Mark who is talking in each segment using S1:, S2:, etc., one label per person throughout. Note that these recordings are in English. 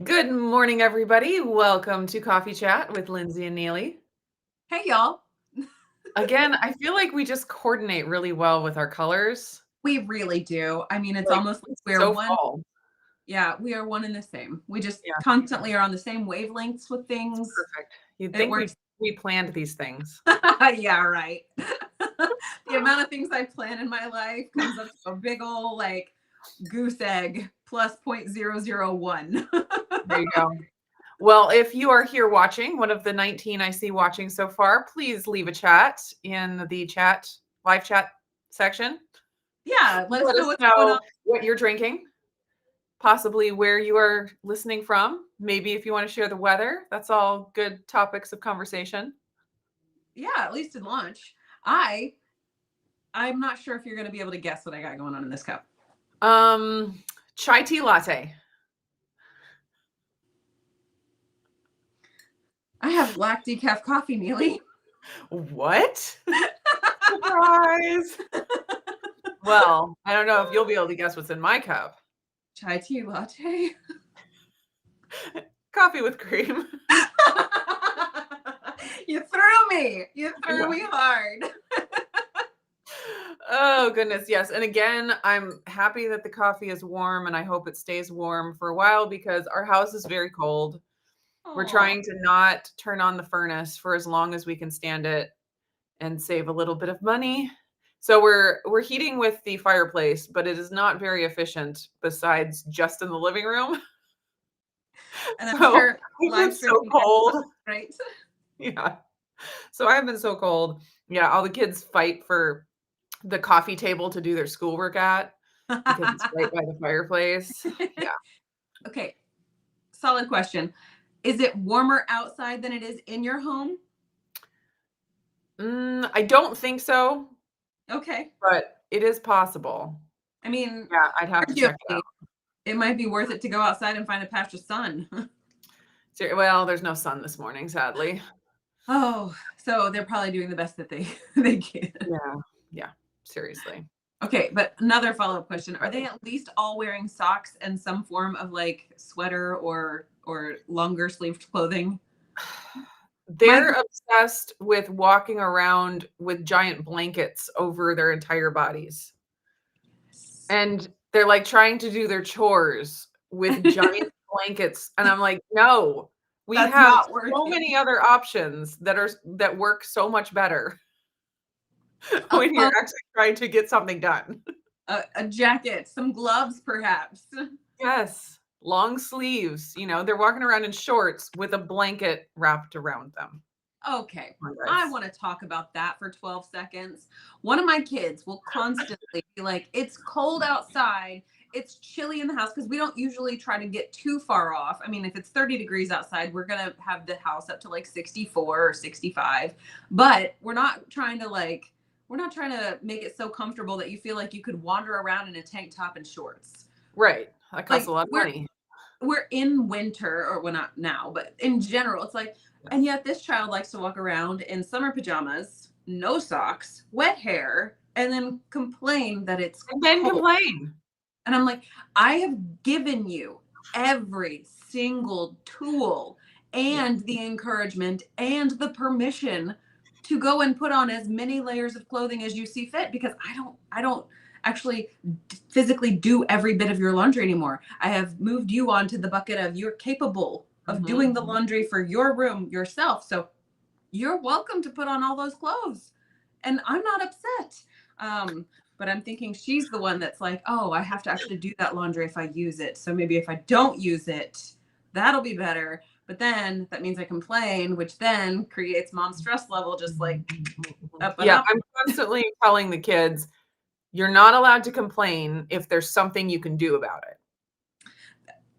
S1: Good morning, everybody. Welcome to Coffee Chat with Lindsay and Neely.
S2: Hey, y'all.
S1: Again, I feel like we just coordinate really well with our colors.
S2: We really do. I mean, it's
S1: Like,
S2: almost like
S1: it's
S2: we're
S1: so
S2: one.
S1: fall.
S2: Yeah, we are one and the same. We just
S1: Yeah,
S2: constantly are on the same wavelengths with
S1: it's
S2: things.
S1: perfect. You'd
S2: It
S1: think
S2: works.
S1: we planned these things.
S2: Yeah, right. The amount of things I plan in my life comes up to a big old like goose egg plus 0.001.
S1: There you go. Well, if you are here watching, one of the 19 I see watching so far, please leave a chat in the live chat section.
S2: Yeah, let us
S1: Let
S2: know
S1: us
S2: what's going on.
S1: know what you're drinking, possibly where you are listening from. Maybe if you want to share the weather, that's all good topics of conversation.
S2: Yeah, at least in lunch. I'm not sure if you're going to be able to guess what I got going on in this cup.
S1: Um, Chai tea latte.
S2: I have black decaf coffee, Neely.
S1: What? Surprise. Well, I don't know if you'll be able to guess what's in my cup.
S2: Chai tea latte.
S1: Coffee with cream.
S2: You threw me. You threw me hard.
S1: Oh, goodness. Yes. And again, I'm happy that the coffee is warm and I hope it stays warm for a while because our house is very cold. We're
S2: Oh,
S1: trying to not turn on the furnace for as long as we can stand it and save a little bit of money. So we're heating with the fireplace, but it is not very efficient besides just in the living room.
S2: and I'm
S1: So
S2: sure
S1: I've been
S2: live
S1: so
S2: streaming
S1: cold.
S2: right?
S1: Yeah. So I've been so cold. Yeah, all the kids fight for the coffee table to do their schoolwork at because it's right by the fireplace. Yeah.
S2: Okay, solid question. Is it warmer outside than it is in your home?
S1: I don't think so,
S2: Okay.
S1: but it is possible.
S2: I mean,
S1: Yeah, I'd have to check it
S2: arguably, it might be worth it to go outside and find a patch of sun.
S1: out. Well, there's no sun this morning, sadly.
S2: Oh, so they're probably doing the best that they can.
S1: Yeah. Yeah. Seriously.
S2: Okay, but another follow-up question. Are they at least all wearing socks and some form of like sweater or longer sleeved clothing? My
S1: They're obsessed with walking around with giant blankets over their entire bodies.
S2: girls.
S1: And they're, like, trying to do their chores with giant blankets, and I'm like, "No, we
S2: That's
S1: have
S2: not
S1: so
S2: working.
S1: many other options that work so much better
S2: A
S1: when you're
S2: phone,
S1: actually trying to get something done."
S2: a jacket, some gloves, perhaps.
S1: Yes, long sleeves, they're walking around in shorts with a blanket wrapped around them.
S2: Okay,
S1: Come on,
S2: I
S1: guys.
S2: want to talk about that for 12 seconds. One of my kids will constantly be like, it's cold outside. It's chilly in the house because we don't usually try to get too far off. I mean, if it's 30 degrees outside, we're going to have the house up to like 64 or 65. But we're not trying to make it so comfortable that you feel like you could wander around in a tank top and shorts.
S1: Right, that costs a
S2: Like
S1: lot of money.
S2: we're in winter, or we're not now, but in general, it's like, and
S1: Yes.
S2: yet this child likes to walk around in summer pajamas, no socks, wet hair, and then complain that it's
S1: And then
S2: cold.
S1: complain.
S2: And I'm like, I have given you every single tool
S1: Yeah.
S2: and the encouragement and the permission to go and put on as many layers of clothing as you see fit, because I don't actually physically do every bit of your laundry anymore. I have moved you onto the bucket of you're capable of
S1: Mhm.
S2: doing the laundry for your room yourself. So you're welcome to put on all those clothes. And I'm not upset. Um, but I'm thinking she's the one that's like, oh, I have to actually do that laundry if I use it. So maybe if I don't use it, that'll be better. But then that means I complain, which then creates mom's stress level just like up and
S1: Yeah,
S2: up.
S1: I'm constantly telling the kids, "You're not allowed to complain if there's something you can do about it.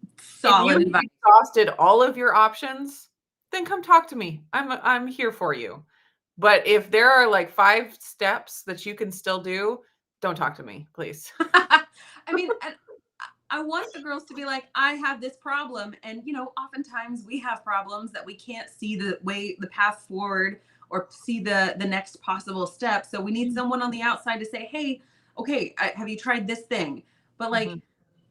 S1: If
S2: Solid
S1: you've
S2: advice.
S1: exhausted all of your options, then come talk to me. I'm here for you. But if there are, like, 5 steps that you can still do, don't talk to me, please."
S2: I mean, and I want the girls to be like, I have this problem. And, oftentimes we have problems that we can't see the path forward or see the next possible step. So we need someone on the outside to say, hey, okay, have you tried this thing? But like,
S1: Mhm.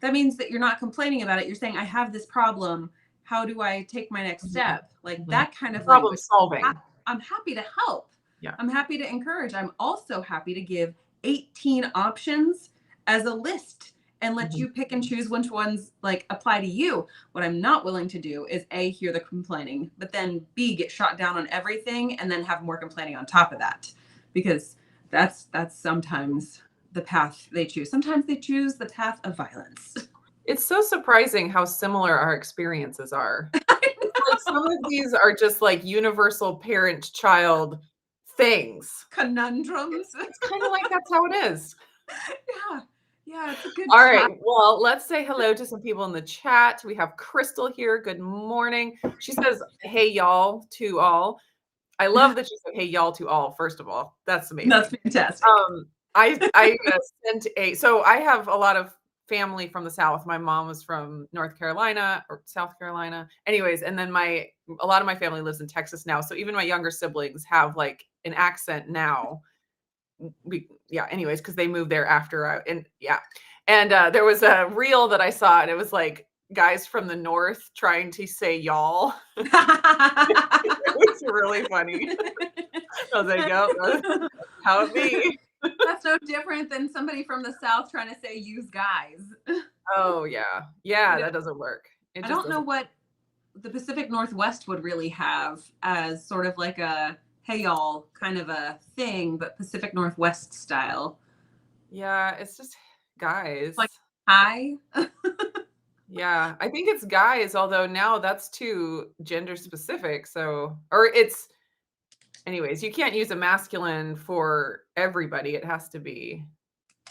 S2: that means that you're not complaining about it. You're saying, I have this problem. How do I take my next step? Like that kind of
S1: Problem
S2: language.
S1: solving.
S2: I'm happy to help.
S1: Yeah.
S2: I'm happy to encourage. I'm also happy to give 18 options as a list and let you pick and choose which ones like apply to you. What I'm not willing to do is A, hear the complaining, but then B, get shot down on everything and then have more complaining on top of that. Because that's sometimes the path they choose. Sometimes they choose the path of violence.
S1: It's so surprising how similar our experiences are. Like some of these are just like universal parent-child things.
S2: Conundrums.
S1: It's kind of like that's how it is.
S2: Yeah, it's a good
S1: All
S2: time.
S1: right. Well, let's say hello to some people in the chat. We have Crystal here. Good morning. She says, "Hey y'all" to all. I love that she said, "Hey y'all" to all. First of all, that's amazing.
S2: That's fantastic.
S1: I sent so I have a lot of family from the South. My mom was from North Carolina or South Carolina. Anyways, and then a lot of my family lives in Texas now. So even my younger siblings have like an accent now. Anyways, because they moved there after and there was a reel that I saw and it was like guys from the North trying to say y'all. It was really funny. I was like, "Yep, that's how it be."
S2: That's no different than somebody from the South trying to say use guys.
S1: Oh yeah. Yeah, that doesn't work.
S2: I don't know what the Pacific Northwest would really have as sort of like a hey y'all kind of a thing, but Pacific Northwest style.
S1: Yeah, it's just guys.
S2: Like hi.
S1: Yeah, I think it's guys, although now that's too gender specific. So, or it's, anyways, you can't use a masculine for everybody. It has to be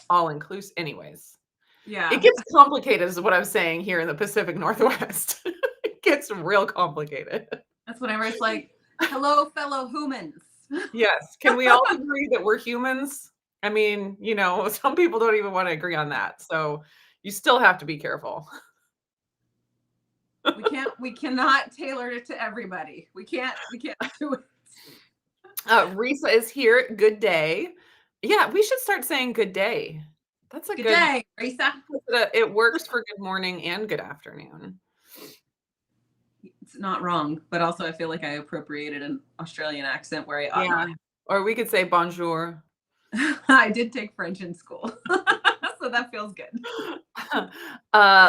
S1: all inclusive. Anyways,
S2: Yeah.
S1: it gets complicated, is what I'm saying here in the Pacific Northwest. It gets real complicated.
S2: That's whenever it's like, hello, fellow humans.
S1: Yes. Can we all agree that we're humans? I mean, some people don't even want to agree on that. So you still have to be careful.
S2: We cannot tailor it to everybody. We can't do it.
S1: Risa is here. Good day. Yeah, we should start saying good day. That's a
S2: good day, Risa.
S1: It works for good morning and good afternoon.
S2: It's not wrong, but also I feel like I appropriated an Australian accent where I ought not.
S1: Or we could say bonjour.
S2: I did take French in school, so that feels good.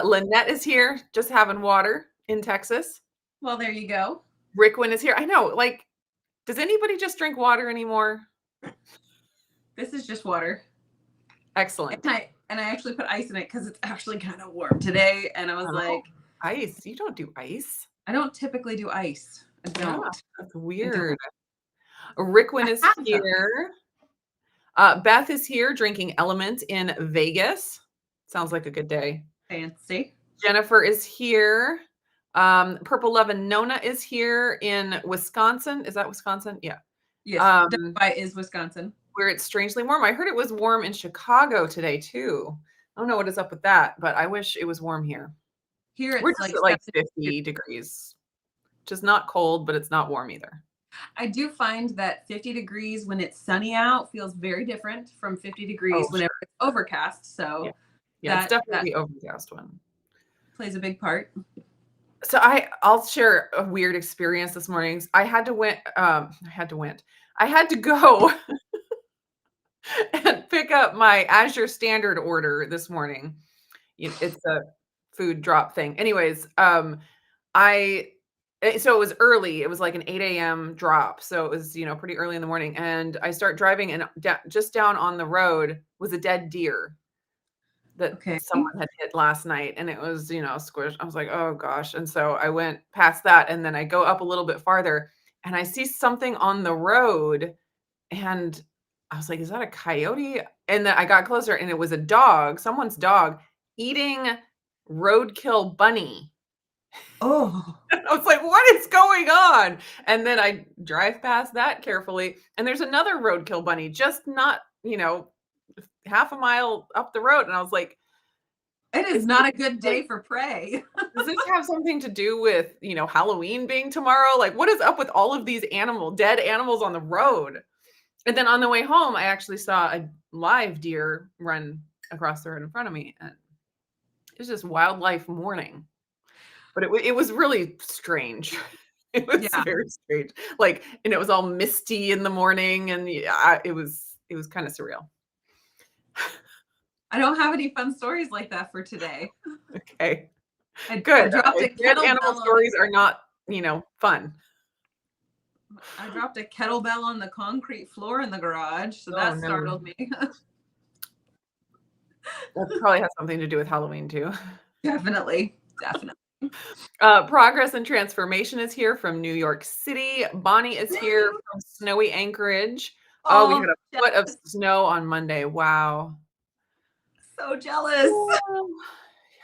S1: Lynette is here, just having water in Texas.
S2: Well, there you go.
S1: Rickwin is here. I know, like, does anybody just drink water anymore?
S2: This is just water.
S1: Excellent.
S2: And I actually put ice in it because it's actually kind of warm today. And I was like,
S1: ice? You don't do ice?
S2: I don't typically do ice. I don't.
S1: Yeah, that's weird. Rickwin is here. Beth is here drinking Element in Vegas. Sounds like a good day.
S2: Fancy.
S1: Jennifer is here. Purple Love and Nona is here in Wisconsin. Is that Wisconsin? Yeah.
S2: Yes. Is Wisconsin.
S1: Where it's strangely warm. I heard it was warm in Chicago today too. I don't know what is up with that, but I wish it was warm here.
S2: Here
S1: we're just like 50 degrees. Just not cold, but it's not warm either.
S2: I do find that 50 degrees when it's sunny out feels very different from 50 degrees whenever it's overcast. So
S1: yeah, it's definitely the overcast one.
S2: Plays a big part.
S1: So I'll share a weird experience this morning. I had to go and pick up my Azure Standard order this morning. It's a food drop thing. Anyways, so it was early. It was like an 8 a.m. drop. So it was, pretty early in the morning. And I start driving and just down on the road was a dead deer that someone had hit last night. And it was, squished. I was like, oh gosh. And so I went past that and then I go up a little bit farther and I see something on the road and I was like, is that a coyote? And then I got closer and it was a dog, someone's dog eating roadkill bunny.
S2: Oh,
S1: I was like, what is going on? And then I drive past that carefully. And there's another roadkill bunny, just not, half a mile up the road. And I was like,
S2: it is not a good day for prey.
S1: Does this have something to do with, Halloween being tomorrow? Like, what is up with all of these dead animals on the road? And then on the way home, I actually saw a live deer run across the road in front of me. And It was just wildlife morning, but it was really strange. It was
S2: Yeah.
S1: very strange. Like, and it was all misty in the morning, and yeah, it was kind of surreal.
S2: I don't have any fun stories like that for today.
S1: Okay,
S2: I
S1: good.
S2: dropped a
S1: Good animal
S2: kettlebell
S1: stories are not, fun.
S2: I dropped a kettlebell on the concrete floor in the garage, so
S1: Oh
S2: that
S1: no,
S2: startled me.
S1: that probably has something to do with Halloween too.
S2: Definitely.
S1: Progress and Transformation is here from New York City. Bonnie is here from snowy Anchorage. Oh, we had
S2: Oh,
S1: a foot of
S2: jealous.
S1: snow on Monday. Wow.
S2: So jealous.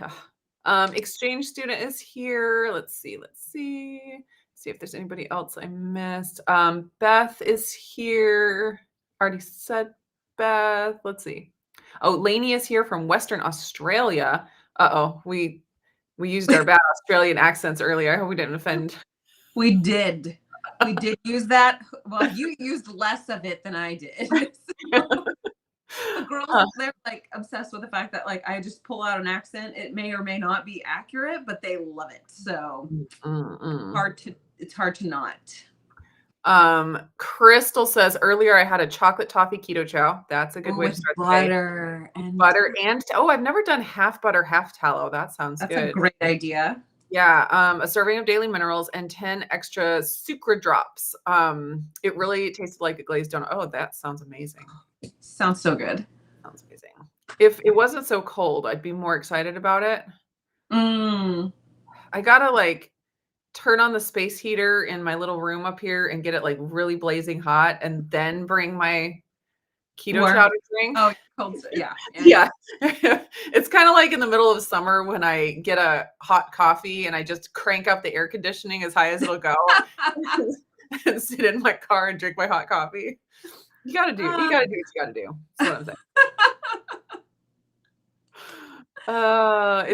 S1: Yeah. Exchange student is here. Let's see. See if there's anybody else I missed. Beth is here. Already said Beth. Let's see. Oh, Lainey is here from Western Australia. Uh-oh, we used our bad Australian accents earlier. I hope we didn't offend.
S2: We did use that. Well, you used less of it than I did. The girls, they're like obsessed with the fact that like I just pull out an accent. It may or may not be accurate, but they love it. So it's hard to not.
S1: Crystal says earlier I had a chocolate toffee keto chow. That's a good way to
S2: With
S1: start the day.
S2: butter
S1: And I've never done half butter, half tallow. That sounds
S2: that's
S1: good.
S2: a great idea.
S1: Yeah, a serving of daily minerals and 10 extra sucra drops. It really tasted like a glazed donut. Oh, that sounds amazing.
S2: Sounds so good.
S1: Sounds amazing. If it wasn't so cold, I'd be more excited about it. I gotta like turn on the space heater in my little room up here and get it like really blazing hot, and then bring my keto chow to drink.
S2: Oh, cold. Yeah.
S1: Yeah. It's kind of like in the middle of summer when I get a hot coffee and I just crank up the air conditioning as high as it'll go and sit in my car and drink my hot coffee. You gotta do what you gotta do. That's what I'm saying.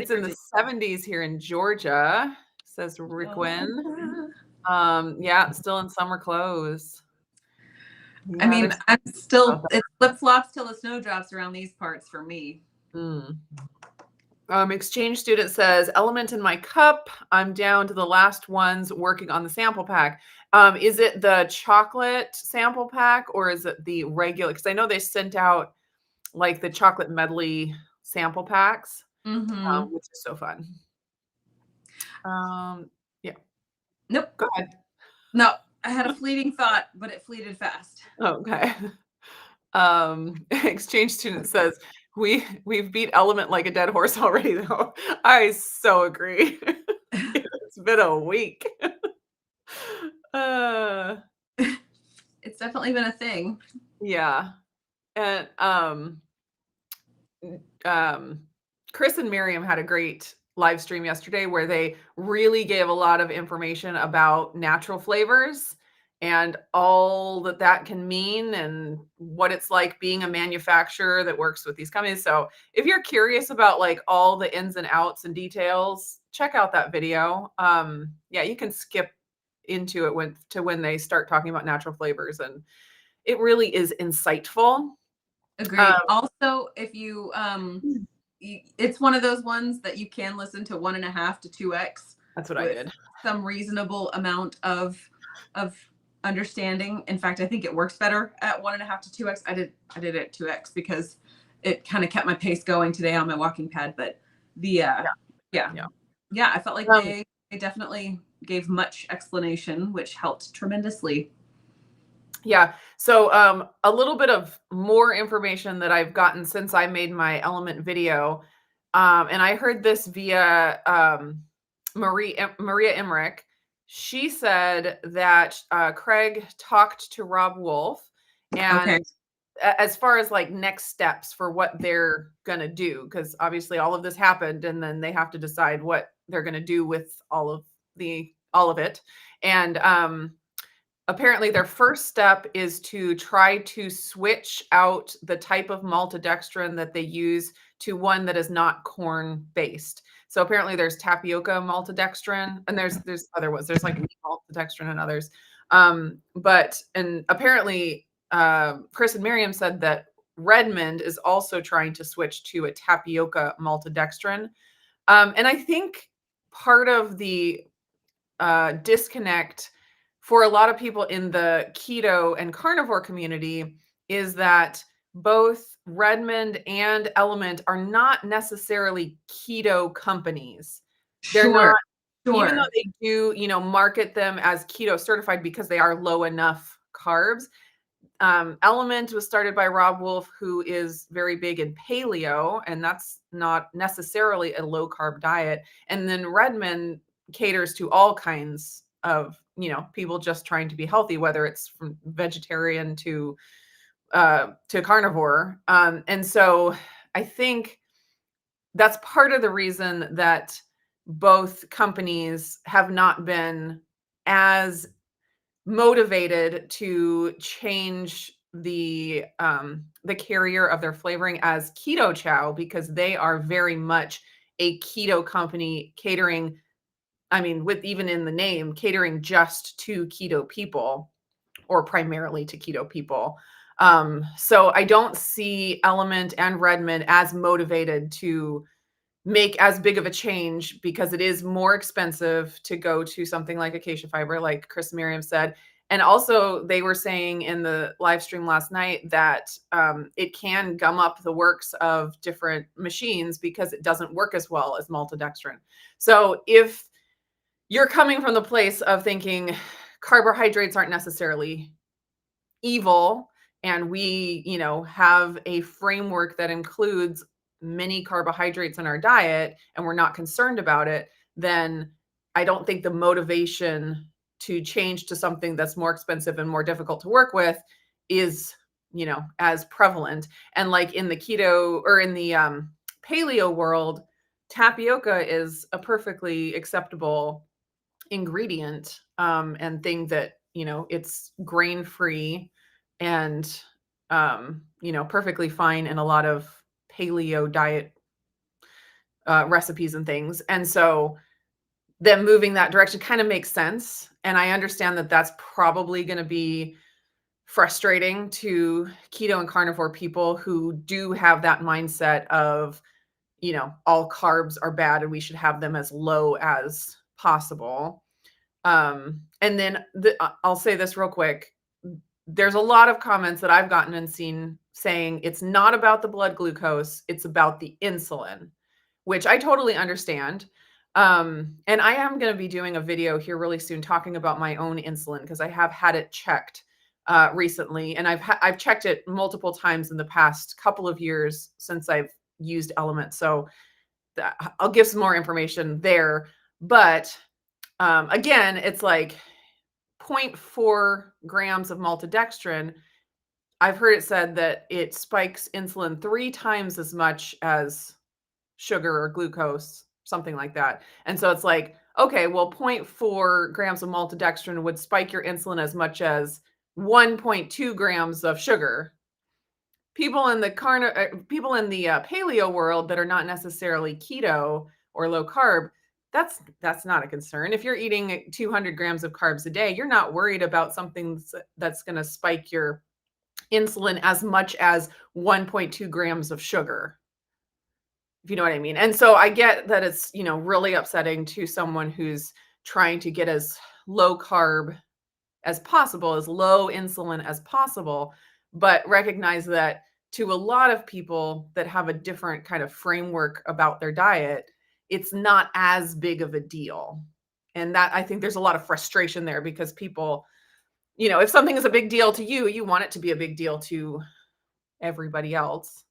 S1: It's in the 70s here in Georgia, says Rickwin. Yeah, still in summer clothes.
S2: I mean, I'm still, it's flip-flops till the snow drops around these parts for me.
S1: Exchange student says, element in my cup. I'm down to the last ones working on the sample pack. Is it the chocolate sample pack or is it the regular? Because I know they sent out like the chocolate medley sample packs, which is so fun. Yeah.
S2: Nope.
S1: Go ahead.
S2: No, I had a fleeting thought, but it fleeted fast.
S1: Okay. Exchange student says, we've beat element like a dead horse already, though. I so agree. It's been a week.
S2: It's definitely been a thing.
S1: Yeah. And Chris and Miriam had a great live stream yesterday where they really gave a lot of information about natural flavors and all that can mean and what it's like being a manufacturer that works with these companies. So if you're curious about like all the ins and outs and details, check out that video. Yeah, you can skip into it when they start talking about natural flavors, and it really is insightful.
S2: Agreed. Also, if you it's one of those ones that you can listen to 1.5 to 2x.
S1: That's what I did.
S2: Some reasonable amount of understanding. In fact, I think it works better at 1.5 to 2x. I did it at 2x because it kind of kept my pace going today on my walking pad. But yeah, I felt like they definitely gave much explanation, which helped tremendously.
S1: Yeah. So a little bit of more information that I've gotten since I made my element video. And I heard this via Maria Emmerich. She said that Craig talked to Rob Wolf, and as far as like next steps for what they're going to do, because obviously all of this happened and then they have to decide what they're going to do with all of it. And apparently their first step is to try to switch out the type of maltodextrin that they use to one that is not corn based. So apparently there's tapioca maltodextrin and there's other ones. There's like maltodextrin and others. And apparently Chris and Miriam said that Redmond is also trying to switch to a tapioca maltodextrin. And I think part of the disconnect for a lot of people in the keto and carnivore community is that both Redmond and Element are not necessarily keto companies. They're not,
S2: Sure.
S1: even though
S2: Sure.
S1: they do, market them as keto certified because they are low enough carbs. Element was started by Rob Wolf, who is very big in paleo, and that's not necessarily a low carb diet. And then Redmond caters to all kinds of, people just trying to be healthy, whether it's from vegetarian to carnivore. And so I think that's part of the reason that both companies have not been as motivated to change the carrier of their flavoring as Keto Chow, because they are very much a keto company catering, I mean, with even in the name, catering just to keto people or primarily to keto people. So I don't see Element and Redmond as motivated to make as big of a change, because it is more expensive to go to something like acacia fiber, like Chris and Miriam said. And also they were saying in the live stream last night that it can gum up the works of different machines because it doesn't work as well as maltodextrin. So if you're coming from the place of thinking carbohydrates aren't necessarily evil, and we, have a framework that includes many carbohydrates in our diet, and we're not concerned about it, then I don't think the motivation to change to something that's more expensive and more difficult to work with is, as prevalent. And like in the keto or in the paleo world, tapioca is a perfectly acceptable ingredient, and thing that, it's grain free and, perfectly fine in a lot of paleo diet recipes and things. And so them moving that direction kind of makes sense. And I understand that that's probably going to be frustrating to keto and carnivore people who do have that mindset of, all carbs are bad and we should have them as low as possible. And then I'll say this real quick. There's a lot of comments that I've gotten and seen saying it's not about the blood glucose, it's about the insulin, which I totally understand. And I am going to be doing a video here really soon talking about my own insulin, because I have had it checked recently, and I've checked it multiple times in the past couple of years since I've used Element. So I'll give some more information there. But again, it's like 0.4 grams of maltodextrin. I've heard it said that it spikes insulin 3 times as much as sugar or glucose, something like that. And so it's like, okay, well, 0.4 grams of maltodextrin would spike your insulin as much as 1.2 grams of sugar. People in the paleo world that are not necessarily keto or low carb, that's not a concern. If you're eating 200 grams of carbs a day, you're not worried about something that's going to spike your insulin as much as 1.2 grams of sugar, if you know what I mean. And so I get that it's, really upsetting to someone who's trying to get as low carb as possible, as low insulin as possible, but recognize that to a lot of people that have a different kind of framework about their diet, it's not as big of a deal. And that, I think there's a lot of frustration there, because people, if something is a big deal to you, you want it to be a big deal to everybody else.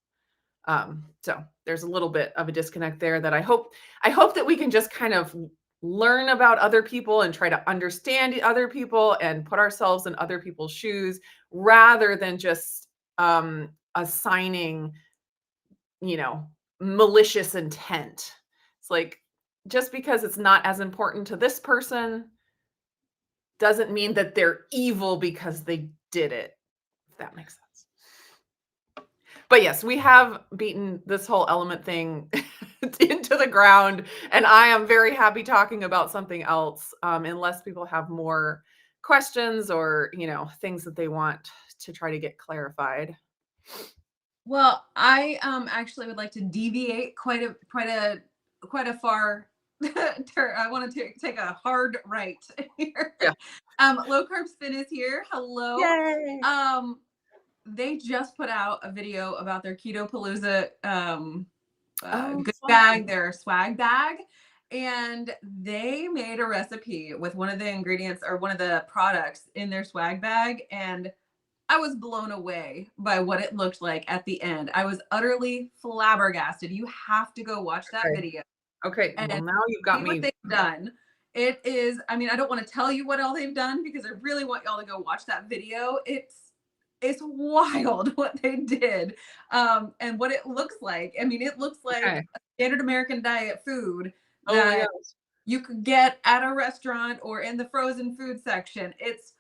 S1: So there's a little bit of a disconnect there that I hope that we can just kind of learn about other people and try to understand other people and put ourselves in other people's shoes, rather than just assigning, malicious intent. It's like, just because it's not as important to this person doesn't mean that they're evil because they did it, if that makes sense. But yes, we have beaten this whole Element thing into the ground, and I am very happy talking about something else, unless people have more questions or, things that they want to try to get clarified.
S2: Well, I actually would like to deviate quite a quite a far I want to take a hard right here.
S1: Yeah.
S2: Low Carb Spin is here. Hello.
S1: Yay.
S2: They just put out a video about their Keto Palooza good
S1: fun.
S2: bag, their swag bag. And they made a recipe with one of the ingredients or one of the products in their swag bag. And I was blown away by what it looked like at the end. I was utterly flabbergasted. You have to go watch that video.
S1: Okay.
S2: And
S1: Well, now you've got
S2: see
S1: me.
S2: what they've done. It is, I mean, I don't want to tell you what all they've done because I really want y'all to go watch that video. It's wild what they did and what it looks like. I mean, it looks like a standard American diet food that you could get at a restaurant or in the frozen food section. It's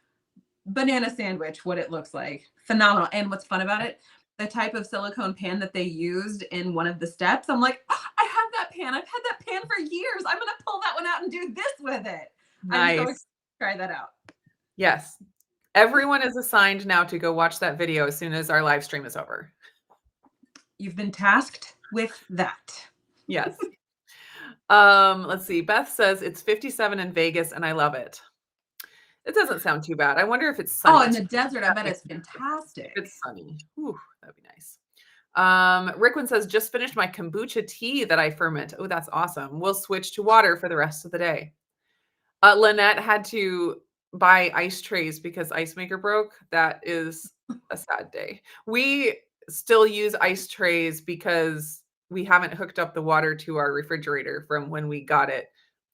S2: banana sandwich, what it looks like. Phenomenal. And what's fun about it, the type of silicone pan that they used in one of the steps, I'm like, oh, I have that pan. I've had that pan for years. I'm going to pull that one out and do this with it.
S1: Nice.
S2: I'm so excited to try that out.
S1: Yes. Everyone is assigned now to go watch that video as soon as our live stream is over.
S2: You've been tasked with that.
S1: Yes. Let's see. Beth says it's 57 in Vegas and I love it. It doesn't sound too bad. I wonder if it's sunny.
S2: Oh, in the desert, I bet it's fantastic.
S1: If it's sunny. Ooh, that'd be nice. Rickwin says, just finished my kombucha tea that I ferment. Oh, that's awesome. We'll switch to water for the rest of the day. Lynette had to buy ice trays because ice maker broke. That is a sad day. We still use ice trays because we haven't hooked up the water to our refrigerator from when we got it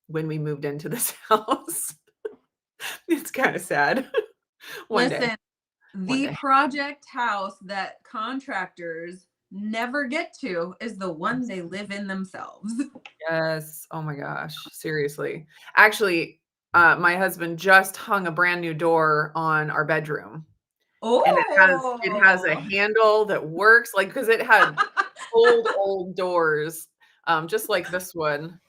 S1: when we moved into this house. It's kind of sad.
S2: Listen, the project house that contractors never get to is the one they live in themselves.
S1: Yes. Oh my gosh. Seriously. Actually, my husband just hung a brand new door on our bedroom.
S2: Oh,
S1: and it has a handle that works, like, because it had old doors, just like this one.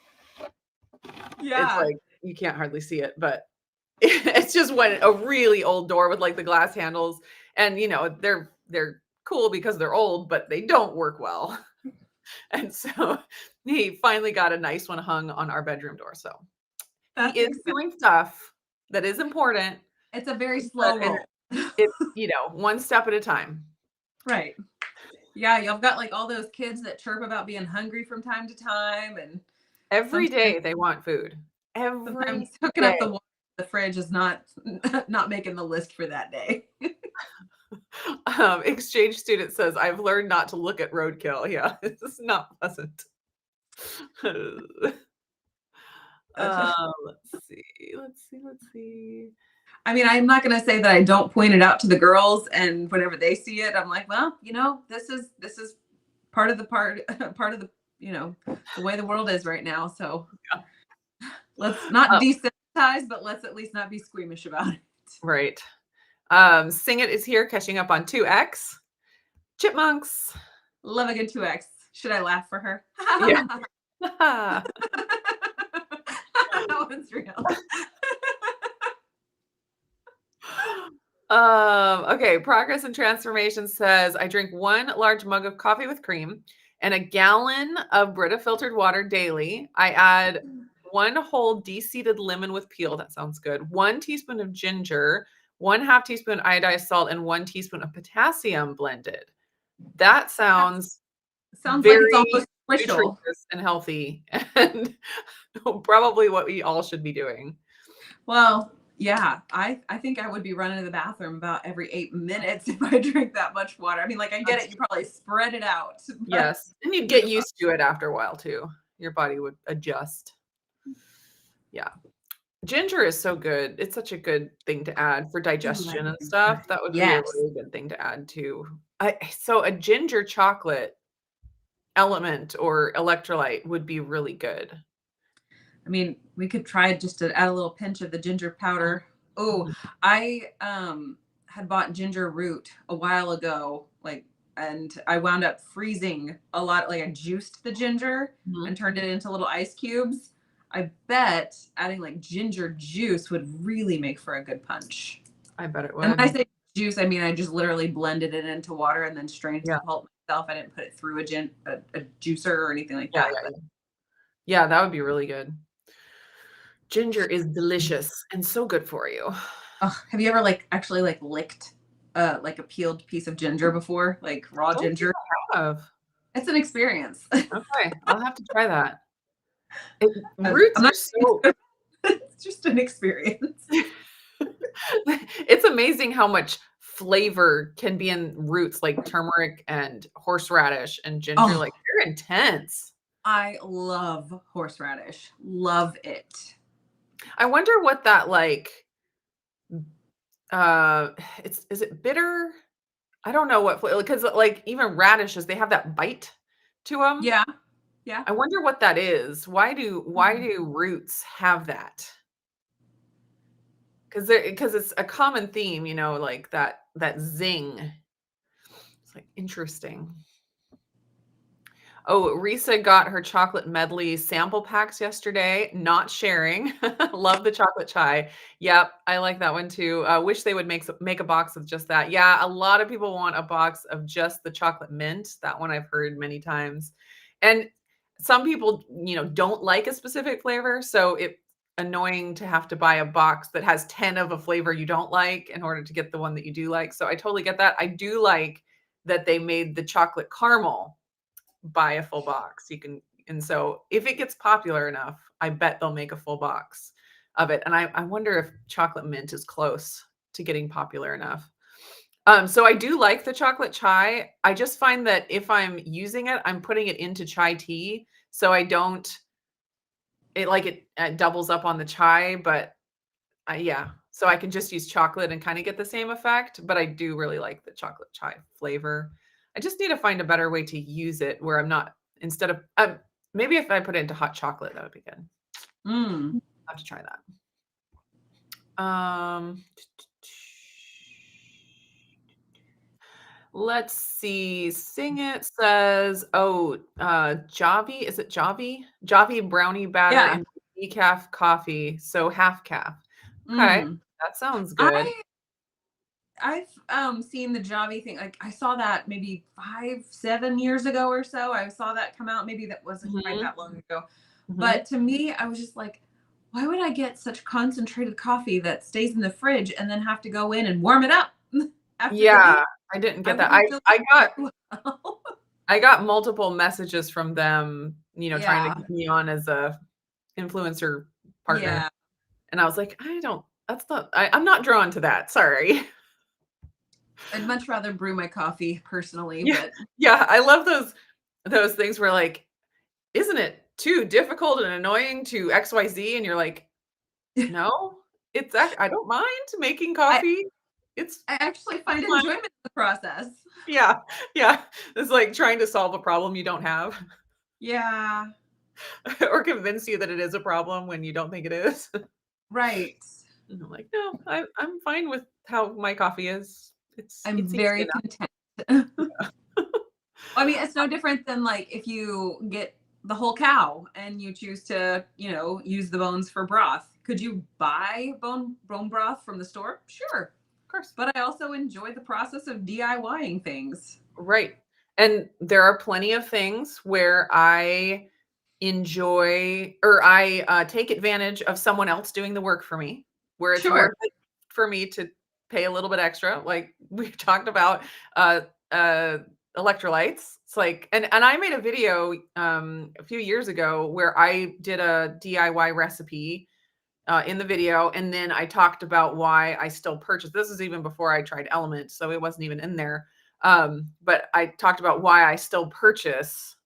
S2: Yeah.
S1: It's like you can't hardly see it, but it's just a really old door with like the glass handles, and they're cool because they're old, but they don't work well. And so he finally got a nice one hung on our bedroom door. So he is doing stuff that is important.
S2: It's a very slow roll.
S1: It's one step at a time.
S2: Right. Yeah, you've got like all those kids that chirp about being hungry from time to time, and
S1: every day they want food.
S2: Sometimes hooking up the fridge is not making the list for that day.
S1: Exchange student says, I've learned not to look at roadkill. Yeah, it's not pleasant. Let's see.
S2: I mean, I'm not going to say that I don't point it out to the girls, and whenever they see it, I'm like, well, this is part of the the way the world is right now. So let's not desensitize, but let's at least not be squeamish about it.
S1: Right. Sing It is here, catching up on 2X. Chipmunks.
S2: Love a good 2X. Should I laugh for her?
S1: Yeah.
S2: That one's real.
S1: Okay, Progress and Transformation says, I drink 1 large mug of coffee with cream and a gallon of Brita filtered water daily. I add 1 whole de-seeded lemon with peel. That sounds good. 1 teaspoon of ginger, 1/2 teaspoon iodized salt, and 1 teaspoon of potassium blended. That sounds very
S2: like it's almost
S1: nutritious and healthy, and probably what we all should be doing.
S2: Well, yeah, I think I would be running to the bathroom about every 8 minutes if I drink that much water. I mean, like, I get it. You probably spread it out.
S1: Yes. And you'd get used to it after a while too. Your body would adjust. Yeah. Ginger is so good. It's such a good thing to add for digestion and stuff. That would be a really good thing to add too. So a ginger chocolate element or electrolyte would be really good.
S2: I mean, we could try just to add a little pinch of the ginger powder. Oh, I had bought ginger root a while ago, and I wound up freezing a lot. Like, I juiced the ginger and turned it into little ice cubes. I bet adding like ginger juice would really make for a good punch.
S1: I bet it would.
S2: And when I say juice, I mean I just literally blended it into water and then strained the pulp myself. I didn't put it through a juicer or anything like that.
S1: Yeah, that would be really good. Ginger is delicious and so good for you.
S2: Oh, have you ever actually licked like a peeled piece of ginger before, like raw
S1: Don't think
S2: ginger?
S1: I have.
S2: It's an experience.
S1: Okay, I'll have to try that. It,
S2: I'm
S1: roots
S2: not
S1: are so.
S2: it's just an experience.
S1: It's amazing how much flavor can be in roots like turmeric and horseradish and ginger.
S2: Oh,
S1: Like they're intense.
S2: I love horseradish. Love it.
S1: I wonder what that like. Uh, it's is it bitter? I don't know what because like even radishes, they have that bite to them.
S2: Yeah. Yeah.
S1: I wonder what that is. Why
S2: Mm.
S1: do roots have that? Because it's a common theme, like that zing. It's like interesting. Oh, Risa got her chocolate medley sample packs yesterday, not sharing. Love the chocolate chai. Yep, I like that one too. Wish they would make a box of just that. Yeah, a lot of people want a box of just the chocolate mint. That one I've heard many times. And some people, don't like a specific flavor, so it's annoying to have to buy a box that has 10 of a flavor you don't like in order to get the one that you do like. So I totally get that. I do like that they made the chocolate caramel buy a full box. And so if it gets popular enough, I bet they'll make a full box of it. And I wonder if chocolate mint is close to getting popular enough. So I do like the chocolate chai. I just find that if I'm using it, I'm putting it into chai tea. So I don't, it doubles up on the chai, but yeah. So I can just use chocolate and kind of get the same effect, but I do really like the chocolate chai flavor. I just need to find a better way to use it where I'm not instead of maybe if I put it into hot chocolate, that would be good.
S2: Mm.
S1: I'll have to try that. Let's see. Sing It says, oh, Javi, is it Javi? Javi brownie batter
S2: Yeah.
S1: in decaf coffee, so half calf. Okay,
S2: Mm.
S1: that sounds good.
S2: I've seen the Javi thing. Like I saw that maybe 5, 7 years ago or so. I saw that come out. Maybe that wasn't quite
S1: Mhm,
S2: that long ago.
S1: mhm.
S2: But to me, I was just like, why would I get such concentrated coffee that stays in the fridge and then have to go in and warm it up after the
S1: Yeah,
S2: heat?
S1: I didn't
S2: I
S1: get that.
S2: wouldn't feel
S1: I got
S2: very well.
S1: I got multiple messages from them, trying to
S2: Yeah.
S1: get me on as a influencer partner,
S2: Yeah.
S1: and I was like, "I don't that's not I'm not drawn to that, sorry."
S2: I'd much rather brew my coffee personally,
S1: Yeah,
S2: but
S1: yeah, I love those things where like, "Isn't it too difficult and annoying to XYZ?" And you're like, "No, I don't mind making
S2: I
S1: coffee. It's
S2: I actually find
S1: fine."
S2: enjoyment in the process.
S1: Yeah, yeah. It's like trying to solve a problem you don't have.
S2: Yeah.
S1: Or convince you that it is a problem when you don't think it is.
S2: Right.
S1: And I'm like, "No, I'm fine with how my coffee is.
S2: I'm
S1: It's easy
S2: very
S1: enough."
S2: content.
S1: Yeah.
S2: I mean, it's no different than if you get the whole cow and you choose to, use the bones for broth. Could you buy bone broth from the store? Sure.
S1: Of course.
S2: But I also enjoy the process of DIYing things.
S1: Right. And there are plenty of things where I enjoy or I, take advantage of someone else doing the work for me, where it's
S2: Sure.
S1: worth it for me to pay a little bit extra, like we talked about, uh, uh, electrolytes. It's like and I made a video, a few years ago where I did a DIY recipe, in the video, and then I talked about why I still purchase this is even before I tried Element, so it wasn't even in there, but I talked about why I still purchase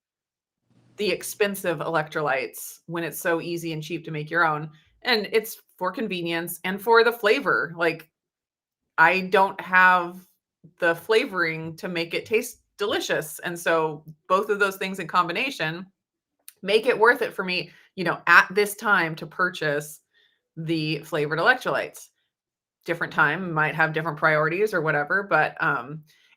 S1: the expensive electrolytes when it's so easy and cheap to make your own. And it's for convenience and for the flavor. Like I don't have the flavoring to make it taste delicious. And so both of those things in combination make it worth it for me, at this time to purchase the flavored electrolytes. Different time might have different priorities or whatever, but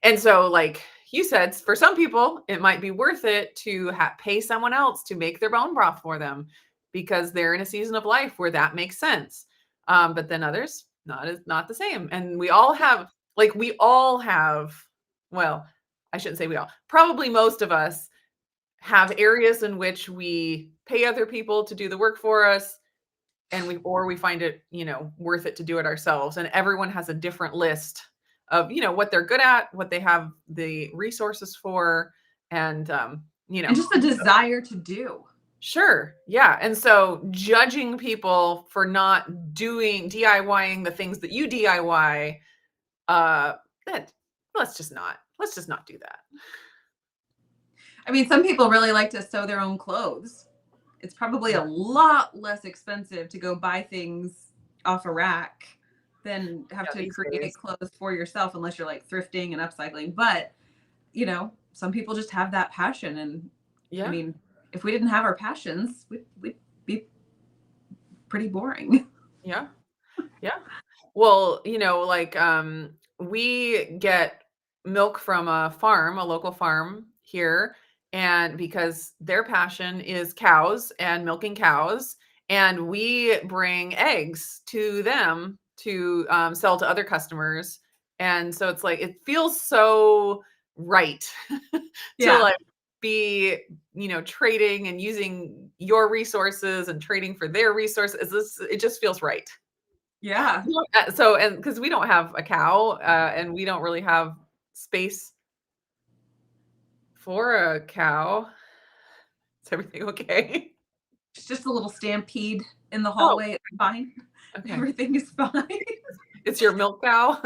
S1: and so like you said, for some people it might be worth it to pay someone else to make their bone broth for them because they're in a season of life where that makes sense. But then others not the same, and we all have, well, I shouldn't say we all, probably most of us have areas in which we pay other people to do the work for us, and we find it, worth it to do it ourselves. And everyone has a different list of, what they're good at, what they have the resources for, and
S2: And just the desire to do.
S1: Sure. Yeah. And so judging people for not DIYing the things that you DIY, that let's just not do that.
S2: I mean, some people really like to sew their own clothes. It's probably a lot less expensive to go buy things off a rack than have to create clothes for yourself, unless you're like thrifting and upcycling. But, some people just have that passion. And I mean, if we didn't have our passions, we'd be pretty boring.
S1: Yeah. Yeah. Well, we get milk from a local farm here, and because their passion is cows and milking cows, and we bring eggs to them to sell to other customers. And so it's like, it feels so right to like be, trading and using your resources and trading for their resources. It just feels right.
S2: Yeah.
S1: So, and because we don't have a cow, and we don't really have space for a cow. Is everything okay?
S2: It's just a little stampede in the hallway. It's fine. Okay. Everything is fine.
S1: It's your milk cow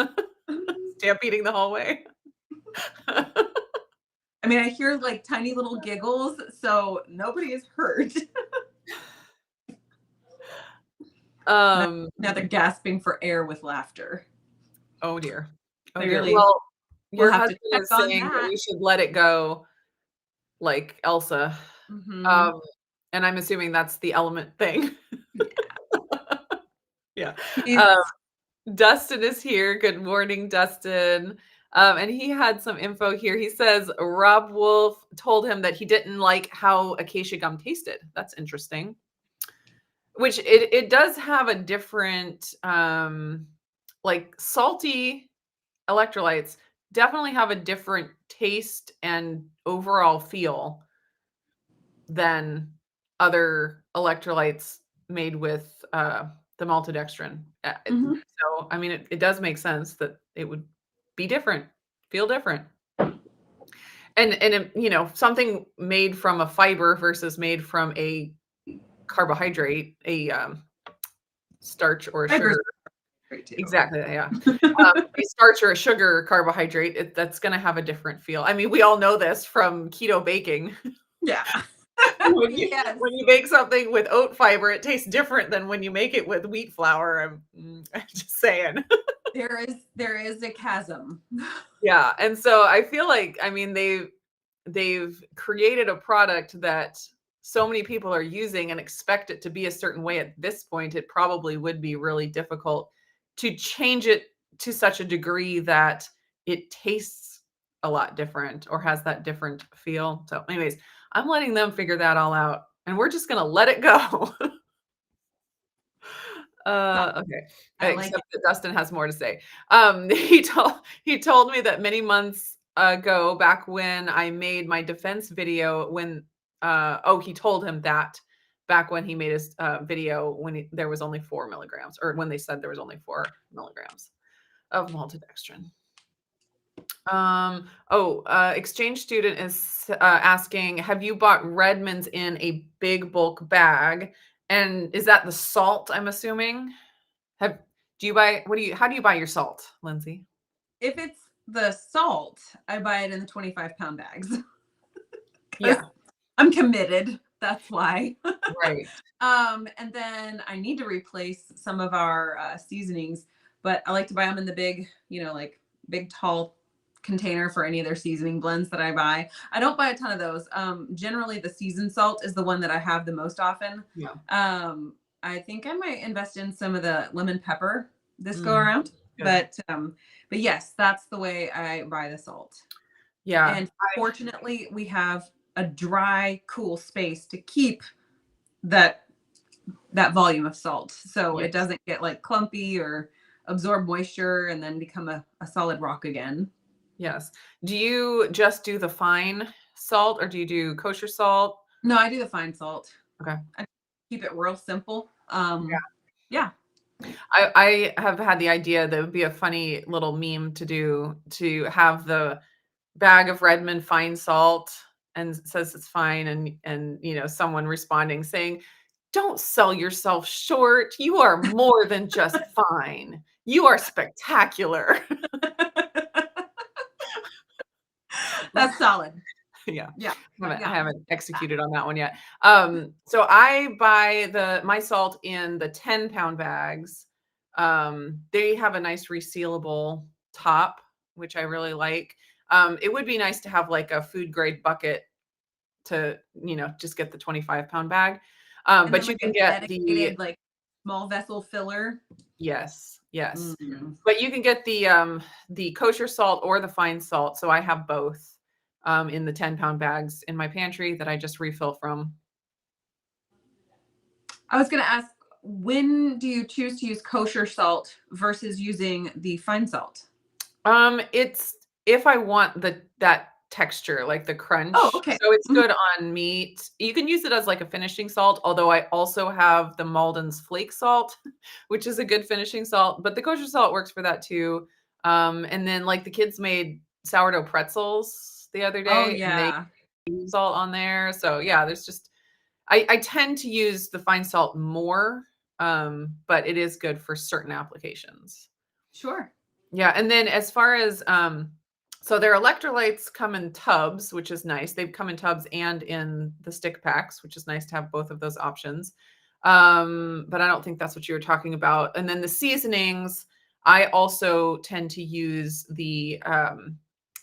S1: stampeding the hallway.
S2: I mean, I hear like tiny little giggles, so nobody is hurt. Now they're gasping for air with laughter.
S1: Oh dear. Oh
S2: they
S1: dear.
S2: Really,
S1: well, your husband is saying that we should let it go like Elsa.
S2: Mm-hmm.
S1: And I'm assuming that's the element thing. Yeah. Dustin is here. Good morning, Dustin. And he had some info here. He says Rob Wolf told him that he didn't like how acacia gum tasted. That's interesting. Which it does have a different, like salty electrolytes definitely have a different taste and overall feel than other electrolytes made with the maltodextrin.
S2: Mm-hmm.
S1: So, I mean, it does make sense that it would be different, feel different. And something made from a fiber versus made from a carbohydrate, a starch or a sugar. Exactly. Yeah. A starch or a sugar carbohydrate, that's going to have a different feel. I mean, we all know this from keto baking.
S2: Yeah.
S1: when you make something with oat fiber, it tastes different than when you make it with wheat flour. I'm just saying.
S2: there is a chasm.
S1: Yeah. And so I feel like, I mean, they've created a product that so many people are using and expect it to be a certain way. At this point, it probably would be really difficult to change it to such a degree that it tastes a lot different or has that different feel. So anyways, I'm letting them figure that all out, and we're just going to let it go. Okay. Except that Dustin has more to say. He told me that many months ago, back when I made my defense video, when he told him that back when he made his video when there was only 4 milligrams, or when they said there was only 4 milligrams of maltodextrin. Exchange student is asking, have you bought Redmonds in a big bulk bag? And is that the salt, I'm assuming? How do you buy your salt, Lindsay?
S2: If it's the salt, I buy it in the 25-pound bags.
S1: Yeah.
S2: I'm committed. That's why.
S1: Right.
S2: And then I need to replace some of our seasonings, but I like to buy them in the big, like big tall container for any of their seasoning blends that I buy. I don't buy a ton of those. Generally the seasoned salt is the one that I have the most often.
S1: Yeah.
S2: I think I might invest in some of the lemon pepper this go around. Good. But yes, that's the way I buy the salt. Yeah. And fortunately we have a dry, cool space to keep that volume of salt. So It doesn't get like clumpy or absorb moisture and then become a solid rock again. Yes.
S1: Do you just do the fine salt or do you do kosher salt?
S2: No, I do the fine salt.
S1: Okay.
S2: I keep it real simple. Yeah.
S1: I have had the idea that would be a funny little meme to do, to have the bag of Redmond fine salt and it says it's fine, and someone responding saying, "Don't sell yourself short. You are more than just fine. You are spectacular."
S2: That's solid.
S1: Yeah.
S2: Yeah.
S1: I haven't executed on that one yet. So I buy my salt in the 10-pound bags. They have a nice resealable top, which I really like. It would be nice to have like a food grade bucket to, just get the 25-pound bag.
S2: And
S1: But
S2: then
S1: you
S2: like
S1: can
S2: a
S1: get
S2: dedicated like small vessel filler.
S1: yes.
S2: Mm.
S1: But you can get the kosher salt or the fine salt. So I have both in the 10-pound bags in my pantry that I just refill from.
S2: I was going to ask, when do you choose to use kosher salt versus using the fine salt?
S1: It's if I want that texture, like the crunch.
S2: Oh, okay.
S1: So it's good on meat. You can use it as like a finishing salt, although I also have the Malden's flake salt, which is a good finishing salt, but the kosher salt works for that too. And then like the kids made sourdough pretzels the other
S2: Oh,
S1: day and they
S2: yeah.
S1: use salt on there. So yeah, there's just I tend to use the fine salt more, but it is good for certain applications.
S2: Sure.
S1: Yeah, and then as far as so their electrolytes come in tubs, which is nice. They come in tubs and in the stick packs, which is nice to have both of those options. But I don't think that's what you were talking about. And then the seasonings, I also tend to use the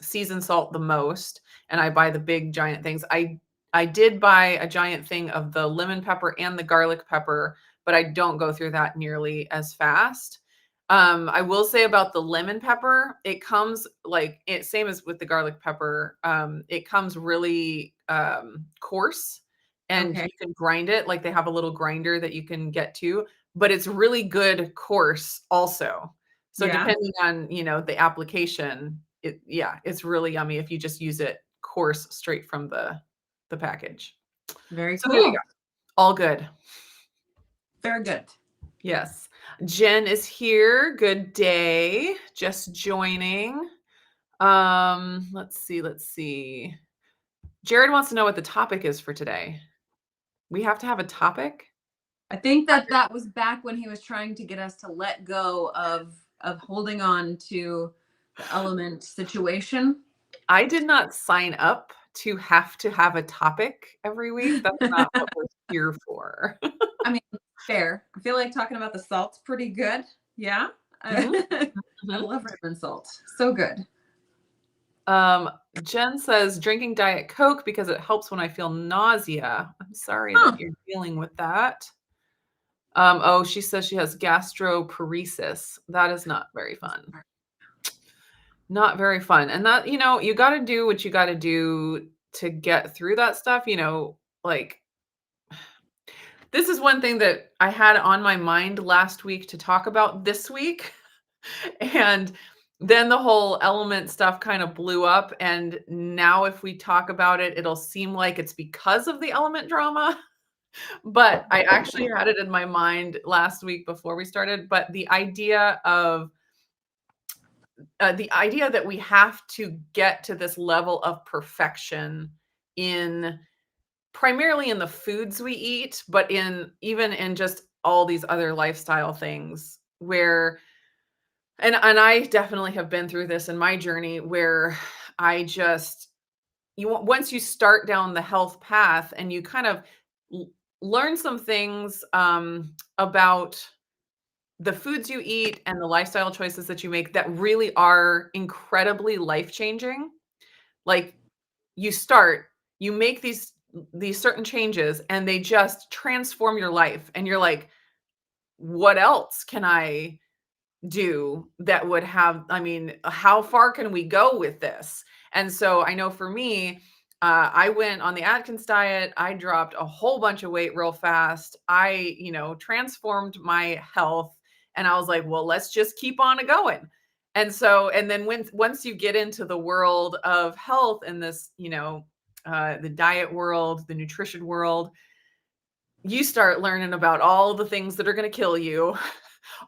S1: seasoned salt the most, and I buy the big giant things. I did buy a giant thing of the lemon pepper and the garlic pepper, but I don't go through that nearly as fast. I will say about the lemon pepper, it comes like it same as with the garlic pepper. It comes really coarse and
S2: Okay.
S1: you can grind it. Like they have a little grinder that you can get to, but it's really good coarse also. So
S2: Yeah.
S1: depending on, the application, it's really yummy if you just use it coarse straight from the package.
S2: Very
S1: So there you
S2: cool.
S1: go. All good.
S2: Very good.
S1: Yes. Jen is here. Good day. Just joining. Let's see. Jared wants to know what the topic is for today. We have to have a topic.
S2: I think that was back when he was trying to get us to let go of holding on to the element situation.
S1: I did not sign up to have a topic every week. That's not what we're here for.
S2: I mean, fair. I feel like talking about the salt's pretty good. Yeah. I love Redmond salt. So good.
S1: Jen says drinking Diet Coke because it helps when I feel nausea. I'm sorry that you're dealing with that. Oh, she says she has gastroparesis. That is not very fun. Not very fun. And that, you got to do what you got to do to get through that stuff, like this is one thing that I had on my mind last week to talk about this week. And then the whole element stuff kind of blew up. And now if we talk about it, it'll seem like it's because of the element drama. But I actually had it in my mind last week before we started. But the idea that we have to get to this level of perfection primarily in the foods we eat, but even in just all these other lifestyle things where, and I definitely have been through this in my journey where once you start down the health path and you kind of learn some things about the foods you eat and the lifestyle choices that you make that really are incredibly life-changing. Like you make these certain changes and they just transform your life. And you're like, what else can I do that would how far can we go with this? And so I know for me, I went on the Atkins diet. I dropped a whole bunch of weight real fast. I, transformed my health and I was like, well, let's just keep on going. And then once you get into the world of health and this, the diet world, the nutrition world, you start learning about all the things that are going to kill you,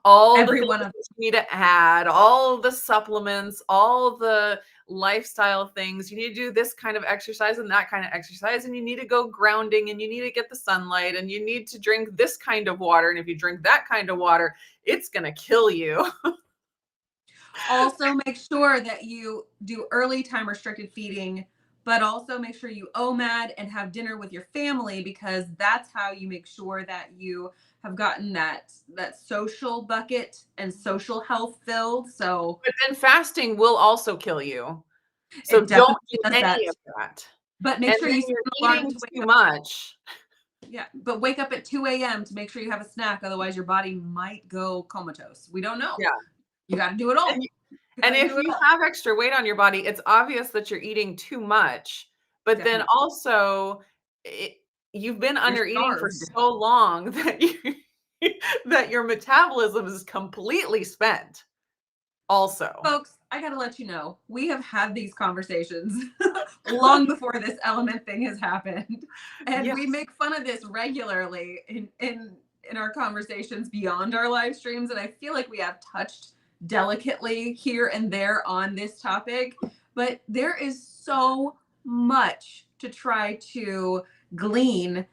S1: all the
S2: Every
S1: things
S2: one
S1: that
S2: of
S1: you need to add, all the supplements, all the lifestyle things. You need to do this kind of exercise and that kind of exercise, and you need to go grounding, and you need to get the sunlight, and you need to drink this kind of water. And if you drink that kind of water, it's going to kill you.
S2: Also, make sure that you do early time restricted feeding, but also make sure you OMAD and have dinner with your family, because that's how you make sure that you have gotten that social bucket and social health filled. So
S1: But then fasting will also kill you. So
S2: it definitely
S1: don't do
S2: does
S1: any
S2: that.
S1: of that.
S2: But
S1: And
S2: make sure
S1: then
S2: you set
S1: you're
S2: an alarm
S1: eating
S2: to wake
S1: too
S2: up.
S1: much.
S2: Yeah, but wake up at 2 a.m. to make sure you have a snack. Otherwise, your body might go comatose. We don't know.
S1: Yeah.
S2: You got to do it all.
S1: And,
S2: You
S1: and
S2: gotta
S1: if
S2: do it
S1: you
S2: all.
S1: have extra weight on your body, it's obvious that you're eating too much. But then
S2: Definitely.
S1: also, it, you've been
S2: You're
S1: under eating for
S2: starved.
S1: so long that that your metabolism is completely spent. Also,
S2: Folks, I got to let you know, we have had these conversations long before this element thing has happened. And
S1: yes,
S2: we make fun of this regularly in our conversations beyond our live streams. And I feel like we have touched delicately here and there on this topic, but there is so much to try to glean,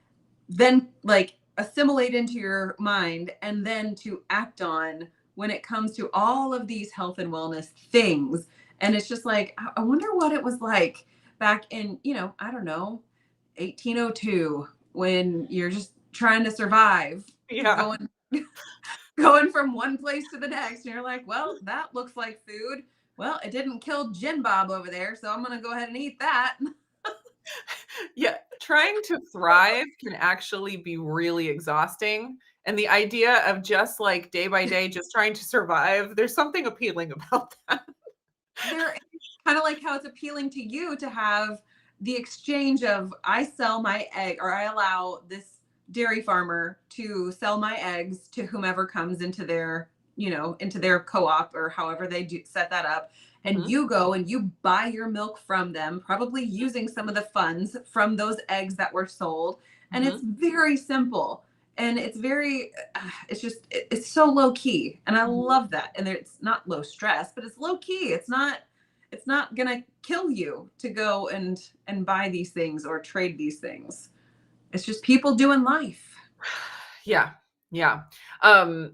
S2: then like assimilate into your mind, and then to act on when it comes to all of these health and wellness things. And it's just like, I wonder what it was like back in, I don't know, 1802, when you're just trying to survive,
S1: yeah,
S2: going going from one place to the next. And you're like, well, that looks like food. Well, it didn't kill Gin Bob over there, so I'm going to go ahead and eat that.
S1: yeah. Trying to thrive can actually be really exhausting. And the idea of just like day by day, just trying to survive, there's something appealing about that.
S2: There, kind of like how it's appealing to you to have the exchange of, I sell my egg, or I allow this dairy farmer to sell my eggs to whomever comes into their, into their co-op, or however they do set that up. And
S1: Mhm,
S2: you go and you buy your milk from them, probably using some of the funds from those eggs that were sold. And it's
S1: mhm,
S2: very simple. And it's very, it's just, it's so low key. And I
S1: mhm.
S2: love that. And it's not low stress, but it's low key. It's not gonna kill you to go and buy these things or trade these things. It's just people doing life.
S1: Yeah, yeah. Um,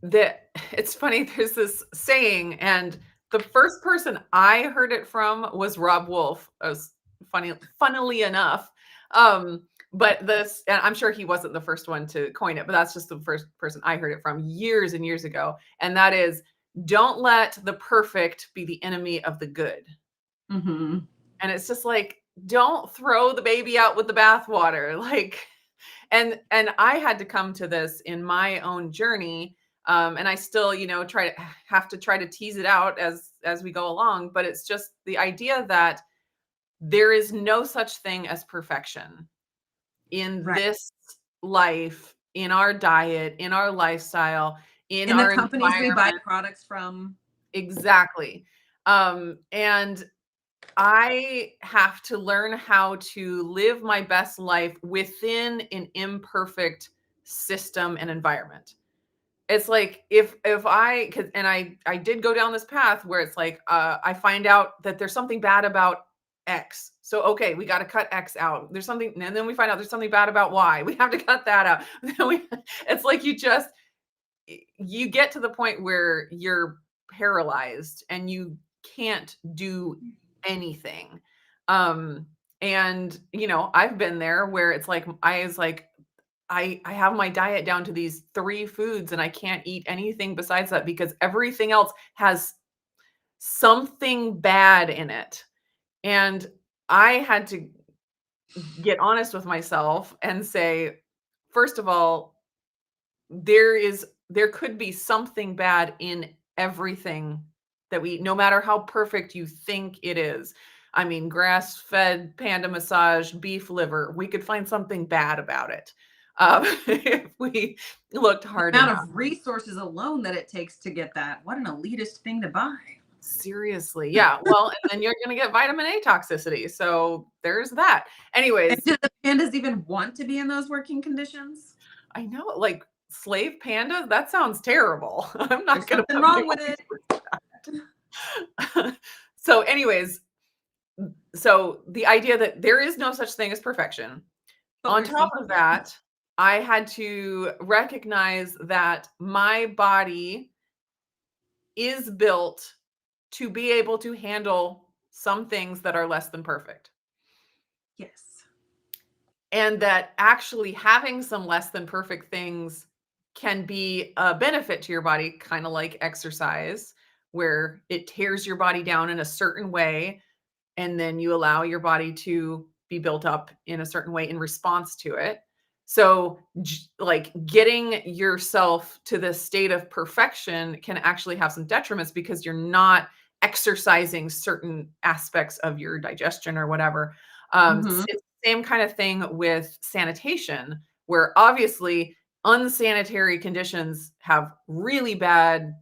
S1: that it's funny, there's this saying, and the first person I heard it from was Rob Wolf. As funnily enough. Um, but this, and I'm sure he wasn't the first one to coin it, but that's just the first person I heard it from years and years ago. And that is, don't let the perfect be the enemy of the good.
S2: Hmm.
S1: And it's just like, don't throw the baby out with the bathwater. Like, and I had to come to this in my own journey. And I still, have to try to tease it out as we go along. But it's just the idea that there is no such thing as perfection in
S2: Right.
S1: this life, in our diet, in our lifestyle, in
S2: In the
S1: our
S2: companies we buy
S1: environment.
S2: products from.
S1: Exactly. And I have to learn how to live my best life within an imperfect system and environment. It's like if I could, and I did go down this path where it's like I find out that there's something bad about X. So okay, we got to cut X out. There's something, and then we find out there's something bad about Y. We have to cut that out. It's like you get to the point where you're paralyzed and you can't do anything. Um, and I've been there where it's like I was like, I have my diet down to these 3 foods and I can't eat anything besides that because everything else has something bad in it. And I had to get honest with myself and say, first of all, there could be something bad in everything that we eat, no matter how perfect you think it is. I mean, grass-fed, panda massage, beef liver, we could find something bad about it, if we looked hard
S2: Amount
S1: enough.
S2: of resources alone that it takes to get that. What an elitist thing to buy.
S1: Seriously. Yeah. Well, and then you're going to get vitamin A toxicity. So there's that. Anyways,
S2: And do the pandas even want to be in those working conditions?
S1: I know, like slave pandas, that sounds terrible. I'm not
S2: There's
S1: going to
S2: something
S1: put
S2: wrong
S1: my
S2: with it.
S1: So anyways, so the idea that there is no such thing as perfection.
S2: But
S1: On
S2: we're
S1: top
S2: still
S1: of that, I had to recognize that my body is built to be able to handle some things that are less than perfect.
S2: yes.
S1: And that actually having some less than perfect things can be a benefit to your body, kind of like exercise, where it tears your body down in a certain way. And then you allow your body to be built up in a certain way in response to it. So, like getting yourself to this state of perfection can actually have some detriments because you're not exercising certain aspects of your digestion or whatever.
S2: Mhm.
S1: It's the same kind of thing with sanitation, where obviously unsanitary conditions have really bad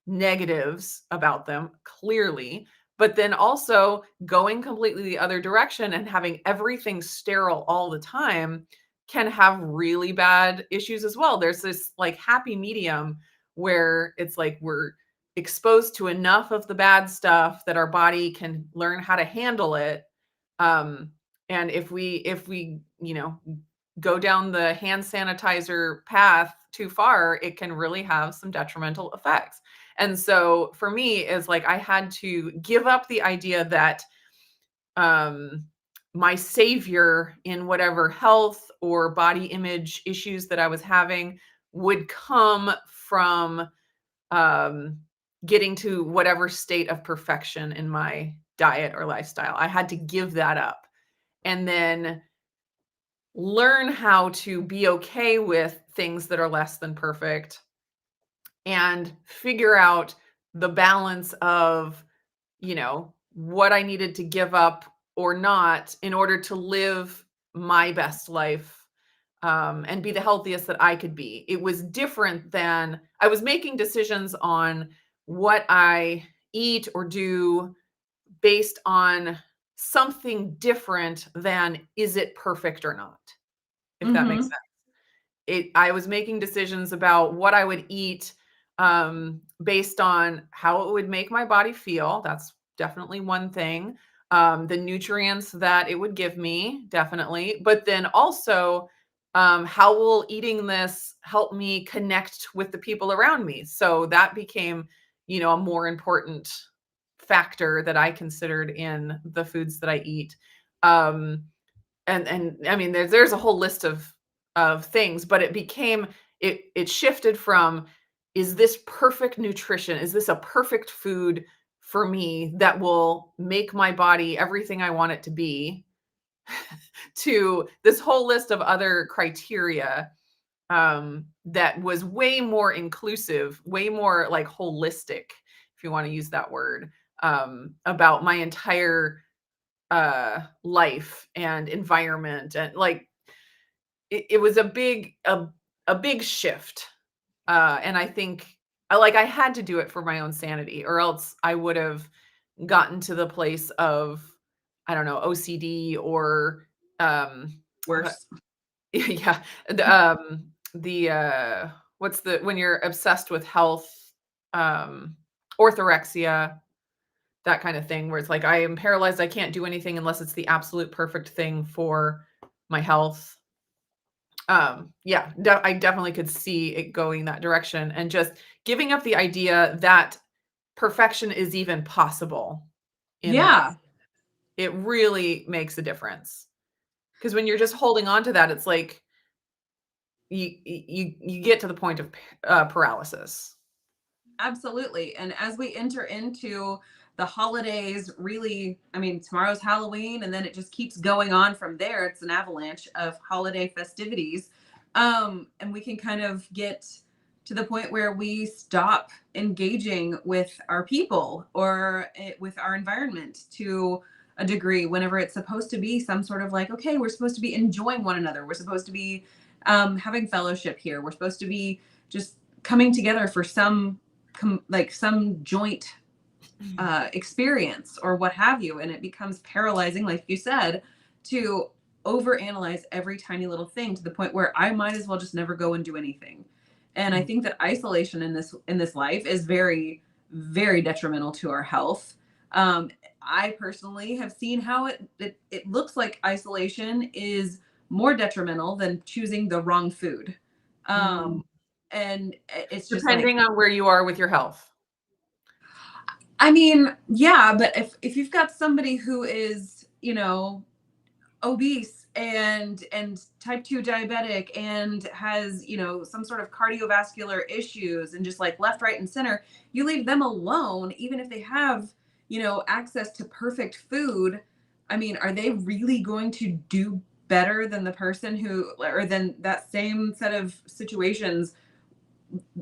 S1: negatives about them, clearly, but then also going completely the other direction and having everything sterile all the time can have really bad issues as well. There's this like happy medium where it's like we're exposed to enough of the bad stuff that our body can learn how to handle it. And if we, go down the hand sanitizer path too far, it can really have some detrimental effects. And so for me, is like I had to give up the idea that um, my savior in whatever health or body image issues that I was having would come from um, getting to whatever state of perfection in my diet or lifestyle. I had to give that up and then learn how to be okay with things that are less than perfect and figure out the balance of, what I needed to give up or not in order to live my best life and be the healthiest that I could be. It was different than I was making decisions on what I eat or do based on something different than is it perfect or not, if that makes
S2: Mhm.
S1: sense. I was making decisions about what I would eat based on how it would make my body feel. That's definitely one thing. The nutrients that it would give me, definitely. But then also, how will eating this help me connect with the people around me? So that became, a more important factor that I considered in the foods that I eat. Um, and I mean, there's a whole list of things, but it shifted from, is this perfect nutrition? Is this a perfect food for me that will make my body everything I want it to be? To this whole list of other criteria that was way more inclusive, way more like holistic, if you want to use that word, about my entire life and environment. And like it was a big shift. And I think I had to do it for my own sanity, or else I would have gotten to the place of, I don't know, OCD or what-
S2: Worse.
S1: yeah, the what's the when you're obsessed with health, um orthorexia, that kind of thing, where it's like I am paralyzed, I can't do anything unless it's the absolute perfect thing for my health. Yeah, I definitely could see it going that direction and just giving up the idea that perfection is even possible in this.
S2: Yeah.
S1: It really makes a difference. Because when you're just holding on to that, it's like you get to the point of paralysis.
S2: Absolutely. And as we enter into the holidays, really, I mean, tomorrow's Halloween, and then it just keeps going on from there. It's an avalanche of holiday festivities. And we can kind of get to the point where we stop engaging with our people or with our environment to a degree whenever it's supposed to be some sort of like, okay, we're supposed to be enjoying one another. We're supposed to be having fellowship here. We're supposed to be just coming together for some like some joint experience or what have you. And it becomes paralyzing, like you said, to overanalyze every tiny little thing to the point where I might as well just never go and do anything. And I think that isolation in this life is very, very detrimental to our health. I personally have seen how it looks like isolation is more detrimental than choosing the wrong food.
S1: Mm.
S2: And it's just like,
S1: Depending on where you are with your health.
S2: I mean, yeah, but if you've got somebody who is, obese and type 2 diabetic and has, some sort of cardiovascular issues and just like left, right, and center, you leave them alone, even if they have, access to perfect food. I mean, are they really going to do better than the person who, or than that same set of situations,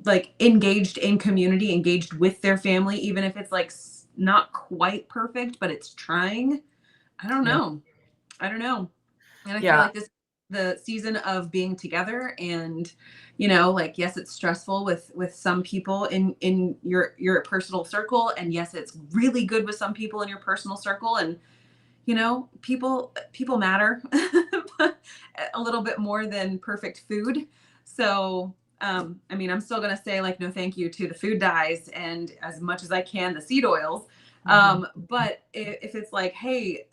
S2: like engaged in community, engaged with their family, even if it's like not quite perfect, but it's trying? I don't
S1: Yeah.
S2: know. I don't know. And I feel
S1: Yeah.
S2: like this the season of being together, and like, yes, it's stressful with some people in your personal circle, and yes, it's really good with some people in your personal circle, and people matter a little bit more than perfect food. So I mean, I'm still going to say like no thank you to the food dyes, and as much as I can the seed oils.
S1: Mhm.
S2: But if it's like, hey,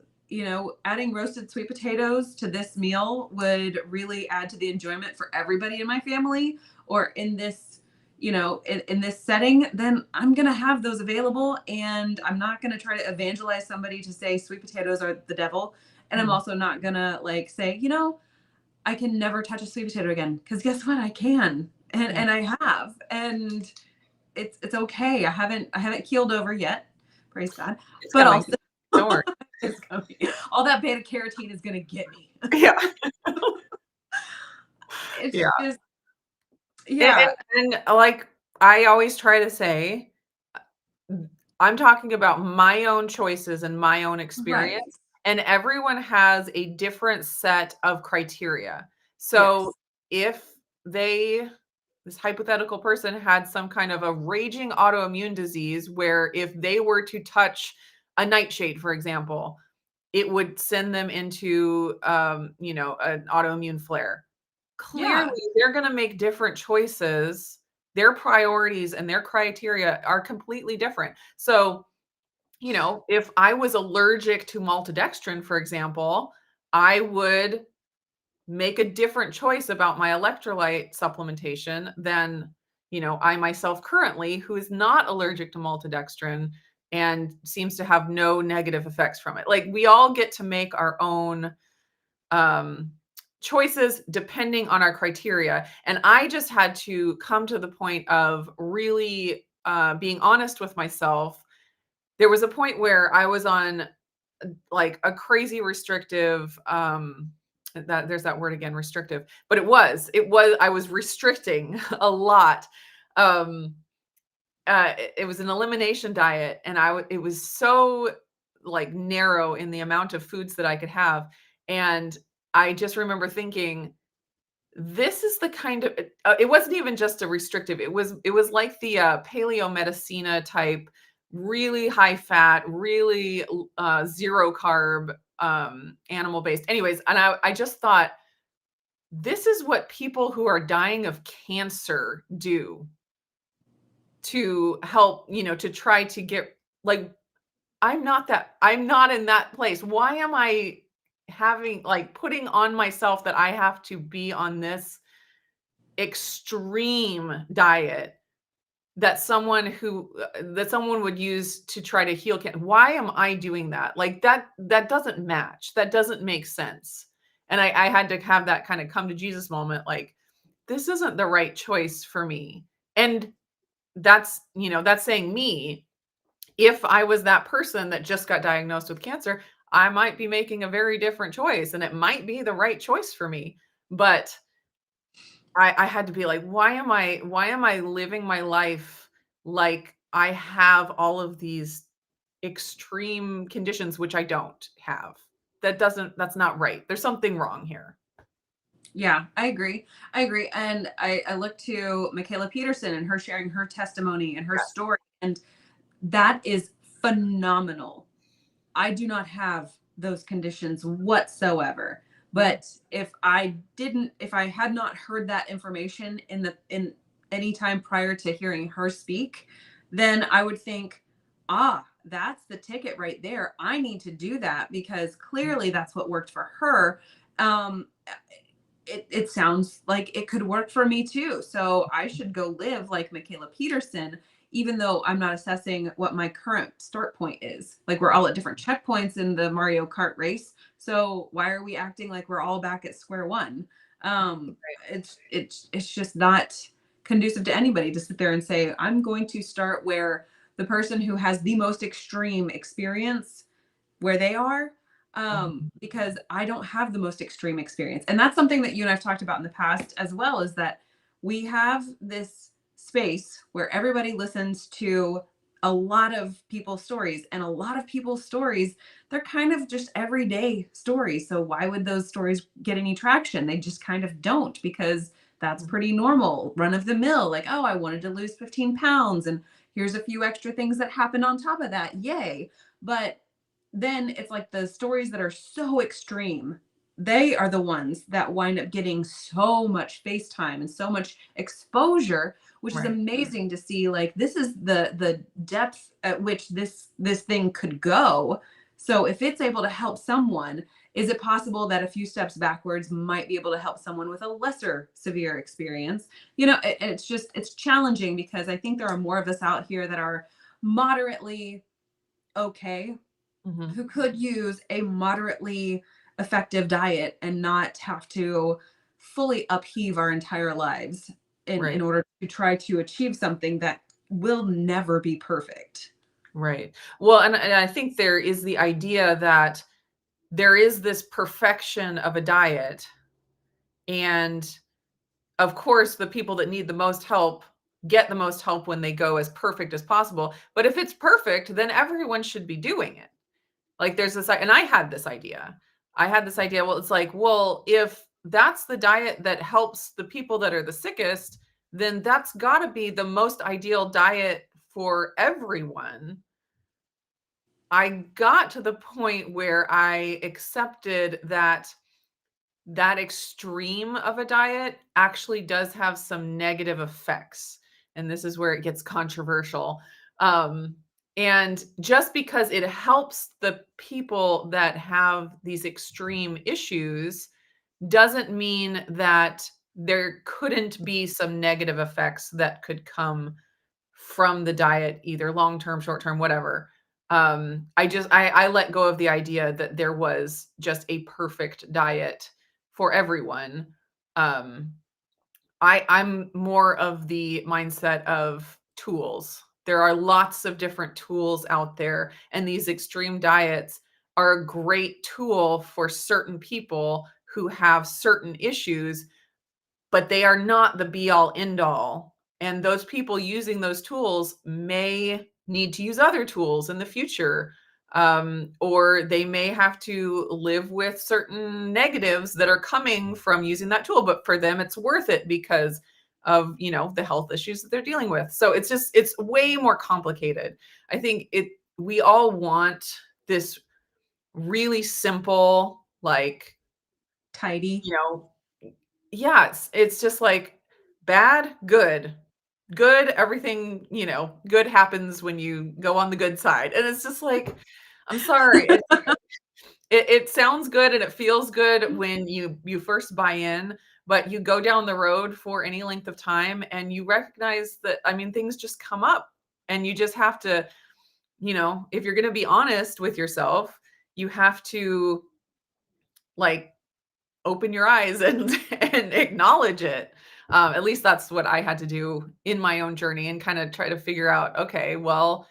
S2: adding roasted sweet potatoes to this meal would really add to the enjoyment for everybody in my family, or in this, in this setting, then I'm going to have those available. And I'm not going to try to evangelize somebody to say sweet potatoes are the devil. And I'm
S1: Mhm.
S2: also not going to like say, I can never touch a sweet potato again. Because guess what? I can. And
S1: Yeah.
S2: and I have. And it's okay. I haven't keeled over yet. Praise God.
S1: It's
S2: But
S1: coming.
S2: also
S1: Don't worry.
S2: it's coming. All that beta carotene is gonna get me.
S1: Yeah.
S2: It's
S1: Yeah.
S2: just,
S1: And,
S2: yeah.
S1: like I always try to say, I'm talking about my own choices and my own
S2: Right.
S1: experience, and everyone has a different set of criteria. So
S2: Yes.
S1: if they this hypothetical person had some kind of a raging autoimmune disease where if they were to touch a nightshade, for example, it would send them into an autoimmune flare.
S2: Yeah.
S1: Clearly, they're gonna make different choices. Their priorities and their criteria are completely different. So, if I was allergic to maltodextrin, for example, I would make a different choice about my electrolyte supplementation than, I myself currently, who is not allergic to maltodextrin and seems to have no negative effects from it. Like, we all get to make our own um, choices depending on our criteria. And I just had to come to the point of really being honest with myself. There was a point where I was on like a crazy restrictive that there's that word again, restrictive, but it was I was restricting a lot. um it was an elimination diet, and it was so like narrow in the amount of foods that I could have. And I just remember thinking, this is the kind of it wasn't even just a restrictive. It was like the paleo medicina type, really high fat, really zero carb, animal based. Anyways, and I just thought, this is what people who are dying of cancer do to help, to try to get like, I'm not in that place. Why am I having like putting on myself that I have to be on this extreme diet that someone would use to try to heal cancer? Why am I doing that? Like, that doesn't match. That doesn't make sense. And I had to have that kind of come to Jesus moment, like, this isn't the right choice for me. And that's saying me. If I was that person that just got diagnosed with cancer, I might be making a very different choice, and it might be the right choice for me. But I had to be like, why am I living my life like I have all of these extreme conditions, which I don't have? That's not right. There's something wrong here.
S2: Yeah, I agree. I agree. And I look to Michaela Peterson and her sharing her testimony and her
S1: Yes.
S2: story. And that is phenomenal. I do not have those conditions whatsoever. But if I had not heard that information in any time prior to hearing her speak, then I would think, that's the ticket right there. I need to do that because clearly that's what worked for her. Um, it sounds like it could work for me too. So I should go live like Michaela Peterson, even though I'm not assessing what my current start point is. Like we're all at different checkpoints in the Mario Kart race. So why are we acting like we're all back at square one? Um, it's just not conducive to anybody to sit there and say, I'm going to start where the person who has the most extreme experience where they are, because I don't have the most extreme experience. And that's something that you and I've talked about in the past as well, is that we have this space where everybody listens to a lot of people's stories, and a lot of people's stories, they're kind of just everyday stories. So why would those stories get any traction? They just kind of don't, because that's pretty normal, run of the mill. Like, oh, I wanted to lose 15 pounds and here's a few extra things that happened on top of that. Yay. But then it's like the stories that are so extreme, they are the ones that wind up getting so much face time and so much exposure, which is
S1: Right.
S2: amazing to see. Like, this is the depth at which this thing could go. So if it's able to help someone, is it possible that a few steps backwards might be able to help someone with a lesser severe experience? It's challenging, because I think there are more of us out here that are moderately okay,
S1: Mm-hmm.
S2: who could use a moderately effective diet and not have to fully upheave our entire lives in
S1: Right.
S2: order to try to achieve something that will never be perfect.
S1: Right. Well, and I think there is the idea that there is this perfection of a diet. And of course, the people that need the most help get the most help when they go as perfect as possible. But if it's perfect, then everyone should be doing it. Like there's this, and I had this idea. Well, it's like, well, if that's the diet that helps the people that are the sickest, then that's got to be the most ideal diet for everyone. I got to the point where I accepted that that extreme of a diet actually does have some negative effects. And this is where it gets controversial. Um, and just because it helps the people that have these extreme issues doesn't mean that there couldn't be some negative effects that could come from the diet, either long term, short term, whatever. I let go of the idea that there was just a perfect diet for everyone. Um, I'm more of the mindset of tools. There are lots of different tools out there, and these extreme diets are a great tool for certain people who have certain issues, but they are not the be all end all. And those people using those tools may need to use other tools in the future. Or they may have to live with certain negatives that are coming from using that tool, but for them, it's worth it because of, the health issues that they're dealing with. So it's way more complicated. I think we all want this really simple, like,
S2: Tidy.
S1: you know, yeah, it's just like bad, good. Good, everything, good happens when you go on the good side. And it's just like, I'm sorry. It sounds good and it feels good when you first buy in, but you go down the road for any length of time and you recognize that, I mean, things just come up, and you just have to, if you're going to be honest with yourself, you have to, like, open your eyes and and acknowledge it. At least that's what I had to do in my own journey, and kind of try to figure out, okay, well,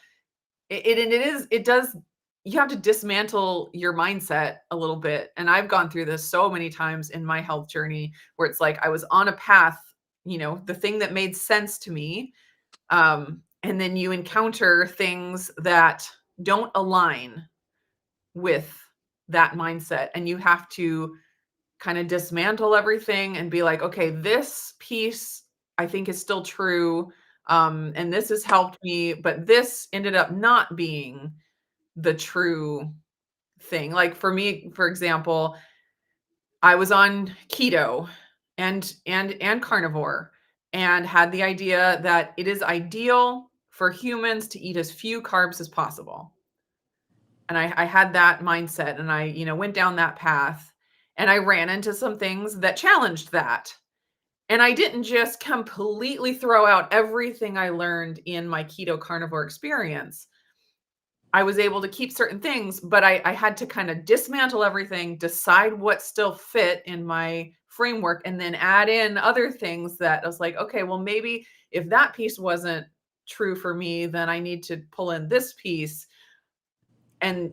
S1: it does, you have to dismantle your mindset a little bit. And I've gone through this so many times in my health journey, where it's like I was on a path, the thing that made sense to me. And then you encounter things that don't align with that mindset, and you have to kind of dismantle everything and be like, okay, this piece I think is still true. And this has helped me, but this ended up not being the true thing. Like for me, for example, I was on keto and carnivore and had the idea that it is ideal for humans to eat as few carbs as possible. And I had that mindset and I, went down that path and I ran into some things that challenged that. And I didn't just completely throw out everything I learned in my keto carnivore experience. I was able to keep certain things, but I had to kind of dismantle everything, decide what still fit in my framework, and then add in other things that I was like, okay, well, maybe if that piece wasn't true for me, then I need to pull in this piece. And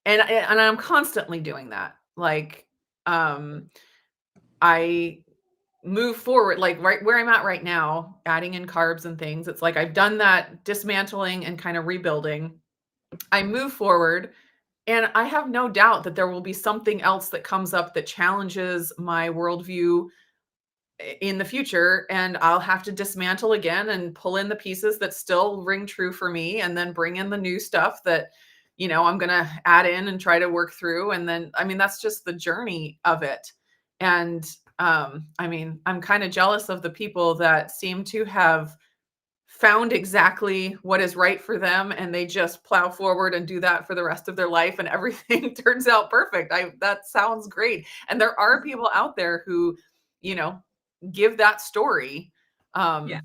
S1: I'm constantly doing that. Like, I move forward, like right where I'm at right now, adding in carbs and things. It's like I've done that dismantling and kind of rebuilding. I move forward, and I have no doubt that there will be something else that comes up that challenges my worldview in the future. And I'll have to dismantle again and pull in the pieces that still ring true for me, and then bring in the new stuff that, I'm going to add in and try to work through. And then, I mean, that's just the journey of it. And, I mean, I'm kind of jealous of the people that seem to have found exactly what is right for them, and they just plow forward and do that for the rest of their life, and everything turns out perfect. That sounds great. And there are people out there who, you know, give that story.
S2: Yeah.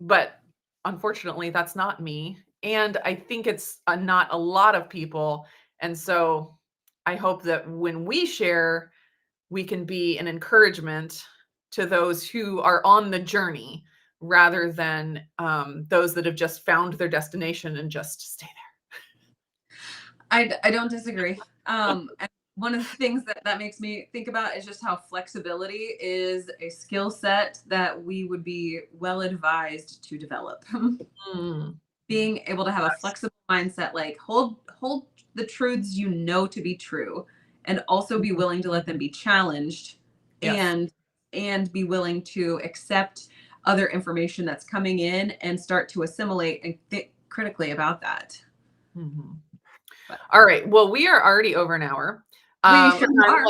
S1: But unfortunately, that's not me. And I think it's not a lot of people. And so I hope that when we share, we can be an encouragement to those who are on the journey rather than those that have just found their destination and just stay
S2: I don't disagree. And one of the things that makes me think about is just how flexibility is a skill set that we would be well advised to develop.
S1: there.
S2: Being able to have a flexible mindset, like hold the truths you know to be true, and also be willing to let them be challenged,
S1: Yes.
S2: and be willing to accept other information that's coming in and start to assimilate and think critically about that.
S1: Mhm.
S2: But
S1: All right. Well, we are already over an hour.
S2: we sure
S1: And
S2: are.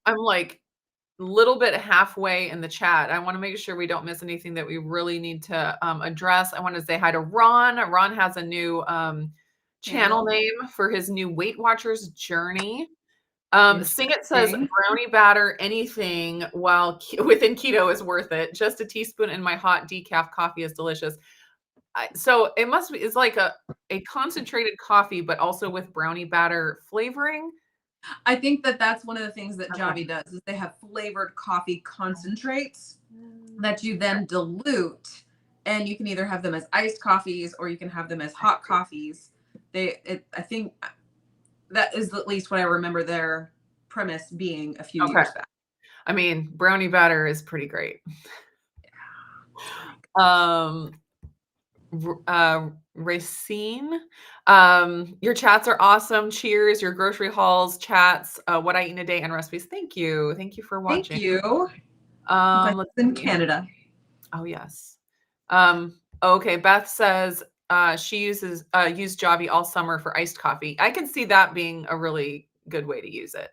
S1: I'm like little bit halfway in the chat. I want to make sure we don't miss anything that we really need to address. I want to say hi to Ron. Ron has a new channel name for his new Weight Watchers journey. Sing It says
S2: Interesting.
S1: brownie batter, anything while within keto is worth it. Just a teaspoon in my hot decaf coffee is delicious. So it must be, it's like a concentrated coffee, but also with brownie batter flavoring.
S2: I think that's one of the things that
S1: Okay.
S2: Javi does is they have flavored coffee concentrates that you then dilute, and you can either have them as iced coffees or you can have them as hot coffees. I think that is at least what I remember their premise being a few years back.
S1: I mean, brownie batter is pretty great. Racine, your chats are awesome. Cheers. Your grocery hauls, chats, what I eat in a day, and recipes. Thank you for watching.
S2: Thank you.
S1: Let's
S2: In
S1: see.
S2: Canada.
S1: Oh yes. Okay. Beth says she used Javi all summer for iced coffee. I can see that being a really good way to use it.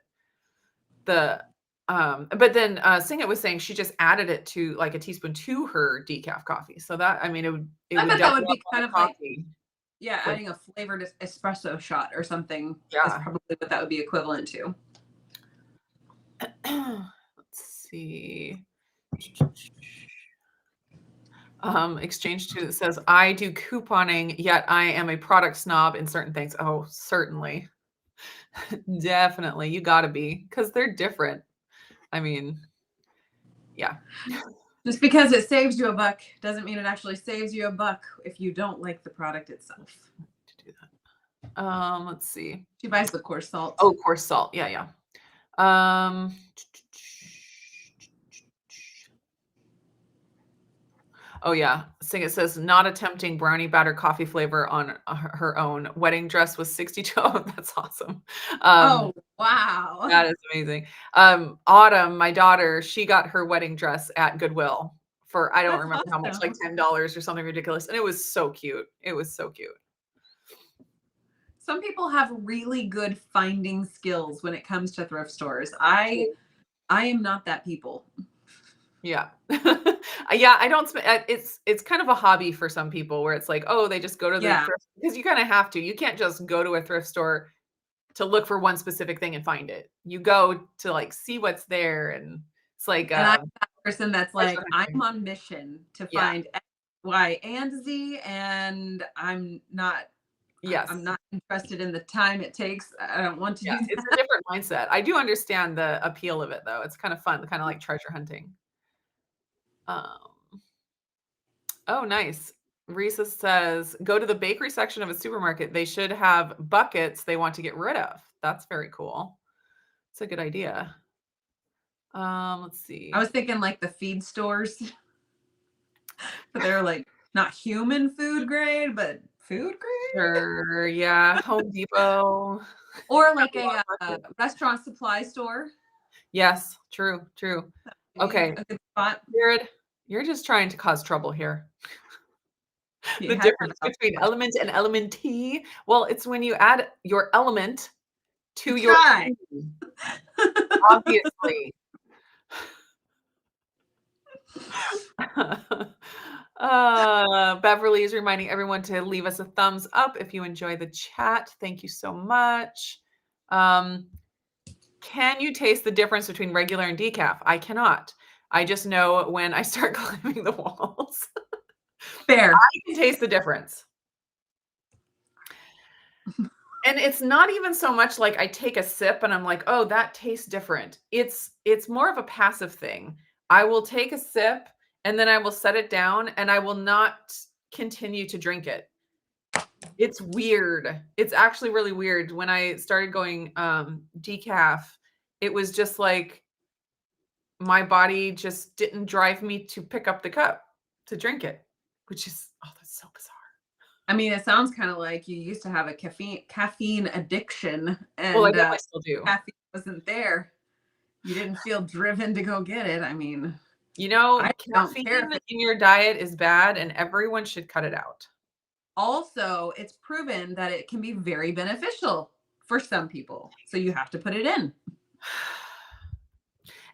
S1: But then Sing It was saying she just added it to like a teaspoon to her decaf coffee. So that, I mean, it
S2: I
S1: would
S2: bet that would be kind of like,
S1: coffee.
S2: adding a flavored espresso shot or something.
S1: Yeah.
S2: Is probably what that would be equivalent to.
S1: Let's see. Exchange to that says, I do couponing, yet I am a product snob in certain things. Oh, certainly. Definitely. You gotta be, because they're different. I mean, yeah.
S2: Just because it saves you a buck doesn't mean it actually saves you a buck if you don't like the product itself.
S1: To do that. Let's see.
S2: She buys the coarse salt.
S1: Oh, coarse salt. Yeah. Oh yeah. Sing It says not attempting brownie batter coffee flavor on her own. Wedding dress was 62. Oh, that's awesome.
S2: Oh wow.
S1: That is amazing. Autumn, my daughter, she got her wedding dress at Goodwill for, I don't
S2: That's
S1: remember how much, like
S2: awesome.
S1: $10 or something ridiculous. And it was so cute. It was so cute.
S2: Some people have really good finding skills when it comes to thrift stores. I am not that people.
S1: Yeah. Yeah, I don't it's kind of a hobby for some people where it's like, oh, they just go to the
S2: Yeah.
S1: thrift, because you kind of have to. You can't just go to a thrift store to look for one specific thing and find it. You go to like see what's there, and it's like
S2: And I'm that person that's
S1: treasure
S2: like,
S1: hunting.
S2: I'm on mission to
S1: Yeah.
S2: find X, Y, and Z, and I'm not
S1: Yes.
S2: interested in the time it takes. I don't want to
S1: Yeah,
S2: do
S1: it's a
S2: that.
S1: different mindset. I do understand the appeal of it though. It's kind of fun, kind of like treasure hunting. Um, oh, nice. Risa says, go to the bakery section of a supermarket. They should have buckets they want to get rid of. That's very cool. It's a good idea. Let's see.
S2: I was thinking like the feed stores, but they're like not human food grade, but food grade,
S1: Sure, yeah, Home Depot.
S2: or like a restaurant supply store.
S1: Yes, true, true.
S2: Maybe
S1: Okay,
S2: a good spot.
S1: Jared, you're just trying to cause trouble here.
S2: You
S1: The
S2: have to
S1: difference
S2: know.
S1: between element and elementee, well, it's when you add your element to your
S2: Try.
S1: team, obviously. Beverly is reminding everyone to leave us a thumbs up if you enjoy the chat. Thank you so much. Can you taste the difference between regular and decaf? I cannot. I just know when I start climbing the walls.
S2: Fair.
S1: I can taste the difference. And it's not even so much like I take a sip and I'm like, "Oh, that tastes different." It's more of a passive thing. I will take a sip and then I will set it down and I will not continue to drink it. It's weird. It's actually really weird. When I started going decaf, it was just like my body just didn't drive me to pick up the cup to drink it, which is, oh, that's so bizarre.
S2: I mean, it sounds kind of like you used to have a caffeine addiction,
S1: Well, I
S2: and
S1: definitely still do.
S2: caffeine wasn't there. You didn't feel driven to go get it. I mean,
S1: You know,
S2: I don't care
S1: caffeine
S2: if
S1: in your diet is bad and everyone should cut it out.
S2: also it's proven that it can be very beneficial for some people. So you have to put it in.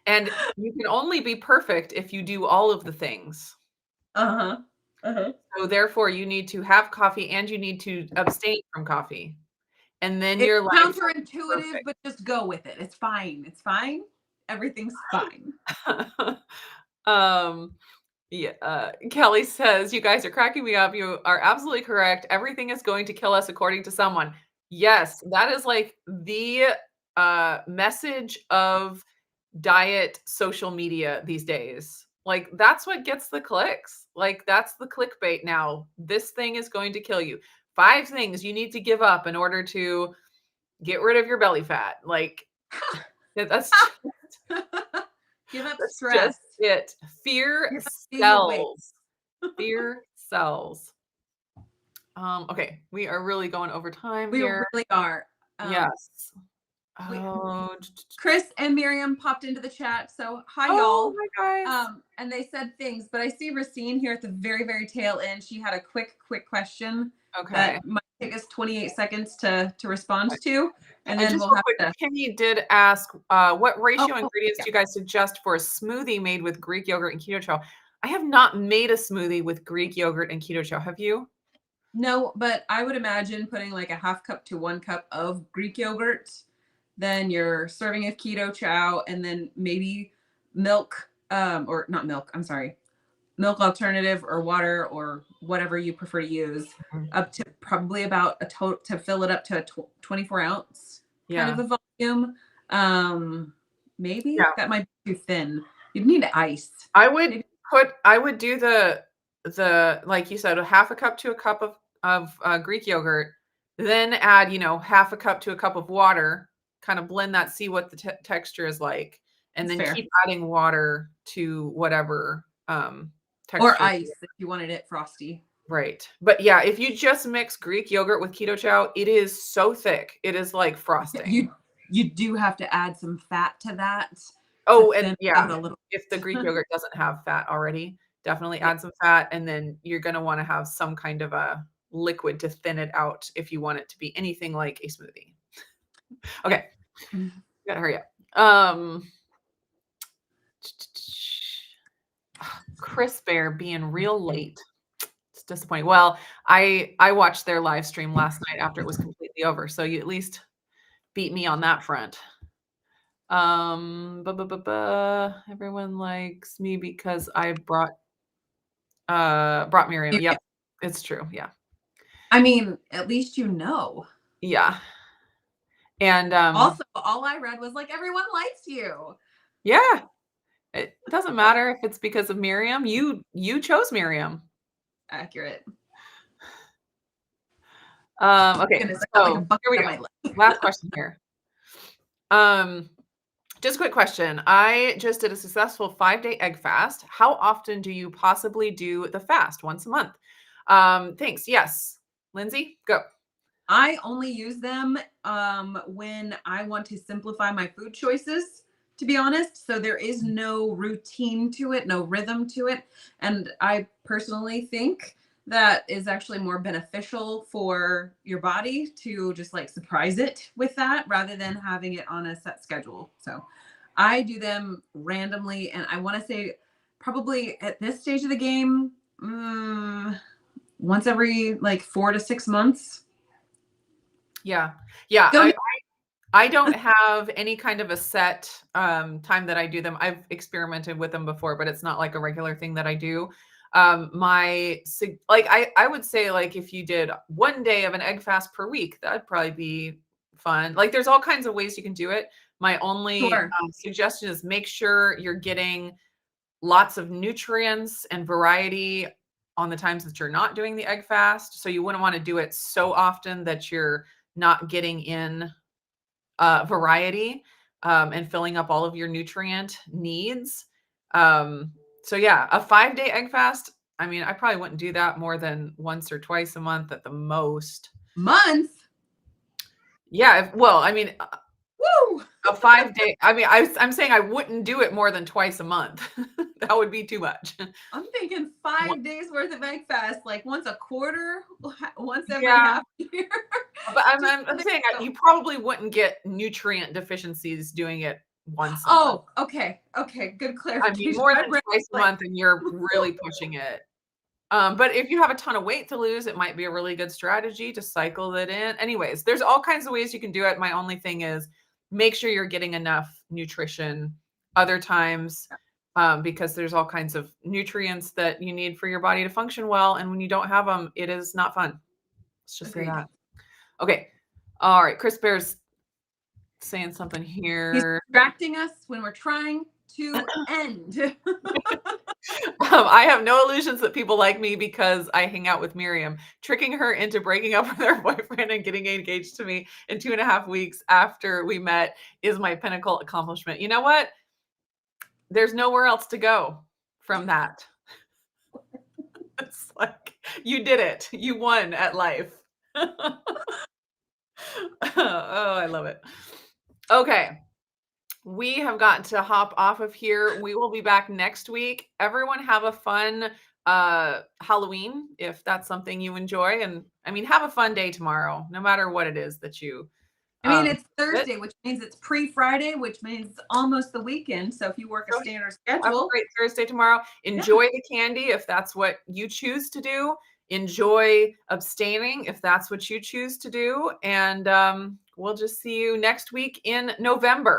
S1: And you can only be perfect if you do all of the things.
S2: Uh-huh. Uh-huh.
S1: So therefore, you need to have coffee and you need to abstain from coffee. And then
S2: It's
S1: your life will be
S2: counterintuitive,
S1: perfect.
S2: but just go with it. It's fine. It's fine. Everything's fine.
S1: um, yeah, Kelly says, you guys are cracking me up. You are absolutely correct. Everything is going to kill us according to someone. Yes, that is like the message of diet social media these days. Like that's what gets the clicks. Like that's the clickbait now. This thing is going to kill you. 5 things you need to give up in order to get rid of your belly fat. Like that's
S2: Give up
S1: that's
S2: stress.
S1: just it. Fear
S2: Give up being awake.
S1: sells. Fear sells. Okay, we are really going over time
S2: We
S1: here.
S2: really are.
S1: Yes.
S2: We,
S1: Oh,
S2: Chris and Miriam popped into the chat. So hi
S1: oh
S2: y'all.
S1: my guys.
S2: And they said things, but I see Racine here at the very, very tail end. She had a quick question
S1: Okay.
S2: that might take us 28 seconds to respond to. And then
S1: Just
S2: we'll
S1: real
S2: have
S1: quick,
S2: to.
S1: Kenny did ask, what ratio
S2: Oh,
S1: ingredients
S2: yeah.
S1: do you guys suggest for a smoothie made with Greek yogurt and keto chow? I have not made a smoothie with Greek yogurt and keto chow. Have you?
S2: No, but I would imagine putting like a 1/2 cup to 1 cup of Greek yogurt, then your serving of keto chow, and then maybe milk, or not milk, I'm sorry, milk alternative or water or whatever you prefer to use, up to probably about a total to fill it up to a 24 ounce kind
S1: Yeah.
S2: of a volume. Maybe
S1: Yeah.
S2: that might be too thin. You'd need ice.
S1: I would
S2: Maybe.
S1: do the like you said, a 1/2 cup to a cup of Greek yogurt, then add, 1/2 cup to a cup of water, kind of blend that, see what the texture is like, and
S2: That's
S1: then
S2: fair.
S1: keep adding water to whatever texture.
S2: Or ice if you wanted it frosty.
S1: Right. But yeah, if you just mix Greek yogurt with keto chow, it is so thick. It is like frosting.
S2: You do have to add some fat to that.
S1: Oh,
S2: to
S1: and
S2: thin it
S1: yeah,
S2: out a little.
S1: if the Greek yogurt doesn't have fat already, Definitely add some fat, and then you're going to want to have some kind of a liquid to thin it out if you want it to be anything like a smoothie. Okay. Gotta hurry up. Chris Bear being real late. It's disappointing. Well, I watched their live stream last night after it was completely over, so you at least beat me on that front. Everyone likes me because I brought Miriam. Yep, it's true. Yeah.
S2: I mean, at least you know.
S1: Yeah. And
S2: also, all I read was like, everyone likes you.
S1: Yeah. It doesn't matter if it's because of Miriam. You chose Miriam.
S2: Accurate.
S1: Okay.
S2: Goodness,
S1: So
S2: like
S1: here we go. Last question here. Just a quick question. I just did a successful 5-day egg fast. How often do you possibly do the fast? Once a month. Thanks. Yes. Lindsay, go.
S2: I only use them when I want to simplify my food choices, to be honest. So there is no routine to it, no rhythm to it. And I personally think that is actually more beneficial for your body to just like surprise it with that rather than having it on a set schedule. So I do them randomly. And I want to say probably at this stage of the game, once every like 4 to 6 months.
S1: Yeah. I don't have any kind of a set time that I do them. I've experimented with them before, but it's not like a regular thing that I do. I would say like if you did 1 day of an egg fast per week, that'd probably be fun. Like there's all kinds of ways you can do it. My only suggestion is make sure you're getting lots of nutrients and variety on the times that you're not doing the egg fast. So you wouldn't want to do it so often that you're not getting in variety and filling up all of your nutrient needs. So yeah, a 5-day egg fast. I mean, I probably wouldn't do that more than once or twice a month at the most.
S2: Month?
S1: Yeah. Well, I mean,
S2: woo!
S1: A 5-day. I mean, I'm saying I wouldn't do it more than twice a month. That would be too much.
S2: I'm thinking 5 days worth of egg fast, like once a quarter, once every half year.
S1: But I'm saying you probably wouldn't get nutrient deficiencies doing it once a month.
S2: Okay. Good clarification.
S1: I mean, more than twice a month and you're really pushing it. But if you have a ton of weight to lose, it might be a really good strategy to cycle it in. Anyways, there's all kinds of ways you can do it. My only thing is make sure you're getting enough nutrition other times because there's all kinds of nutrients that you need for your body to function well. And when you don't have them, it is not fun. Let's just say that. Okay. All right. Chris Bear's saying something here.
S2: He's distracting us when we're trying to end.
S1: I have no illusions that people like me because I hang out with Miriam. Tricking her into breaking up with her boyfriend and getting engaged to me in 2.5 weeks after we met is my pinnacle accomplishment. You know what? There's nowhere else to go from that. It's like you did it. You won at life. Oh, I love it. Okay. We have gotten to hop off of here. We will be back next week. Everyone have a fun Halloween if that's something you enjoy. And I mean, have a fun day tomorrow, no matter what it is that you.
S2: I mean, it's Thursday, which means it's pre-Friday, which means it's almost the weekend. So if you work a standard schedule.
S1: Have a great Thursday tomorrow. Enjoy the candy if that's what you choose to do. Enjoy abstaining if that's what you choose to do. And we'll just see you next week in November.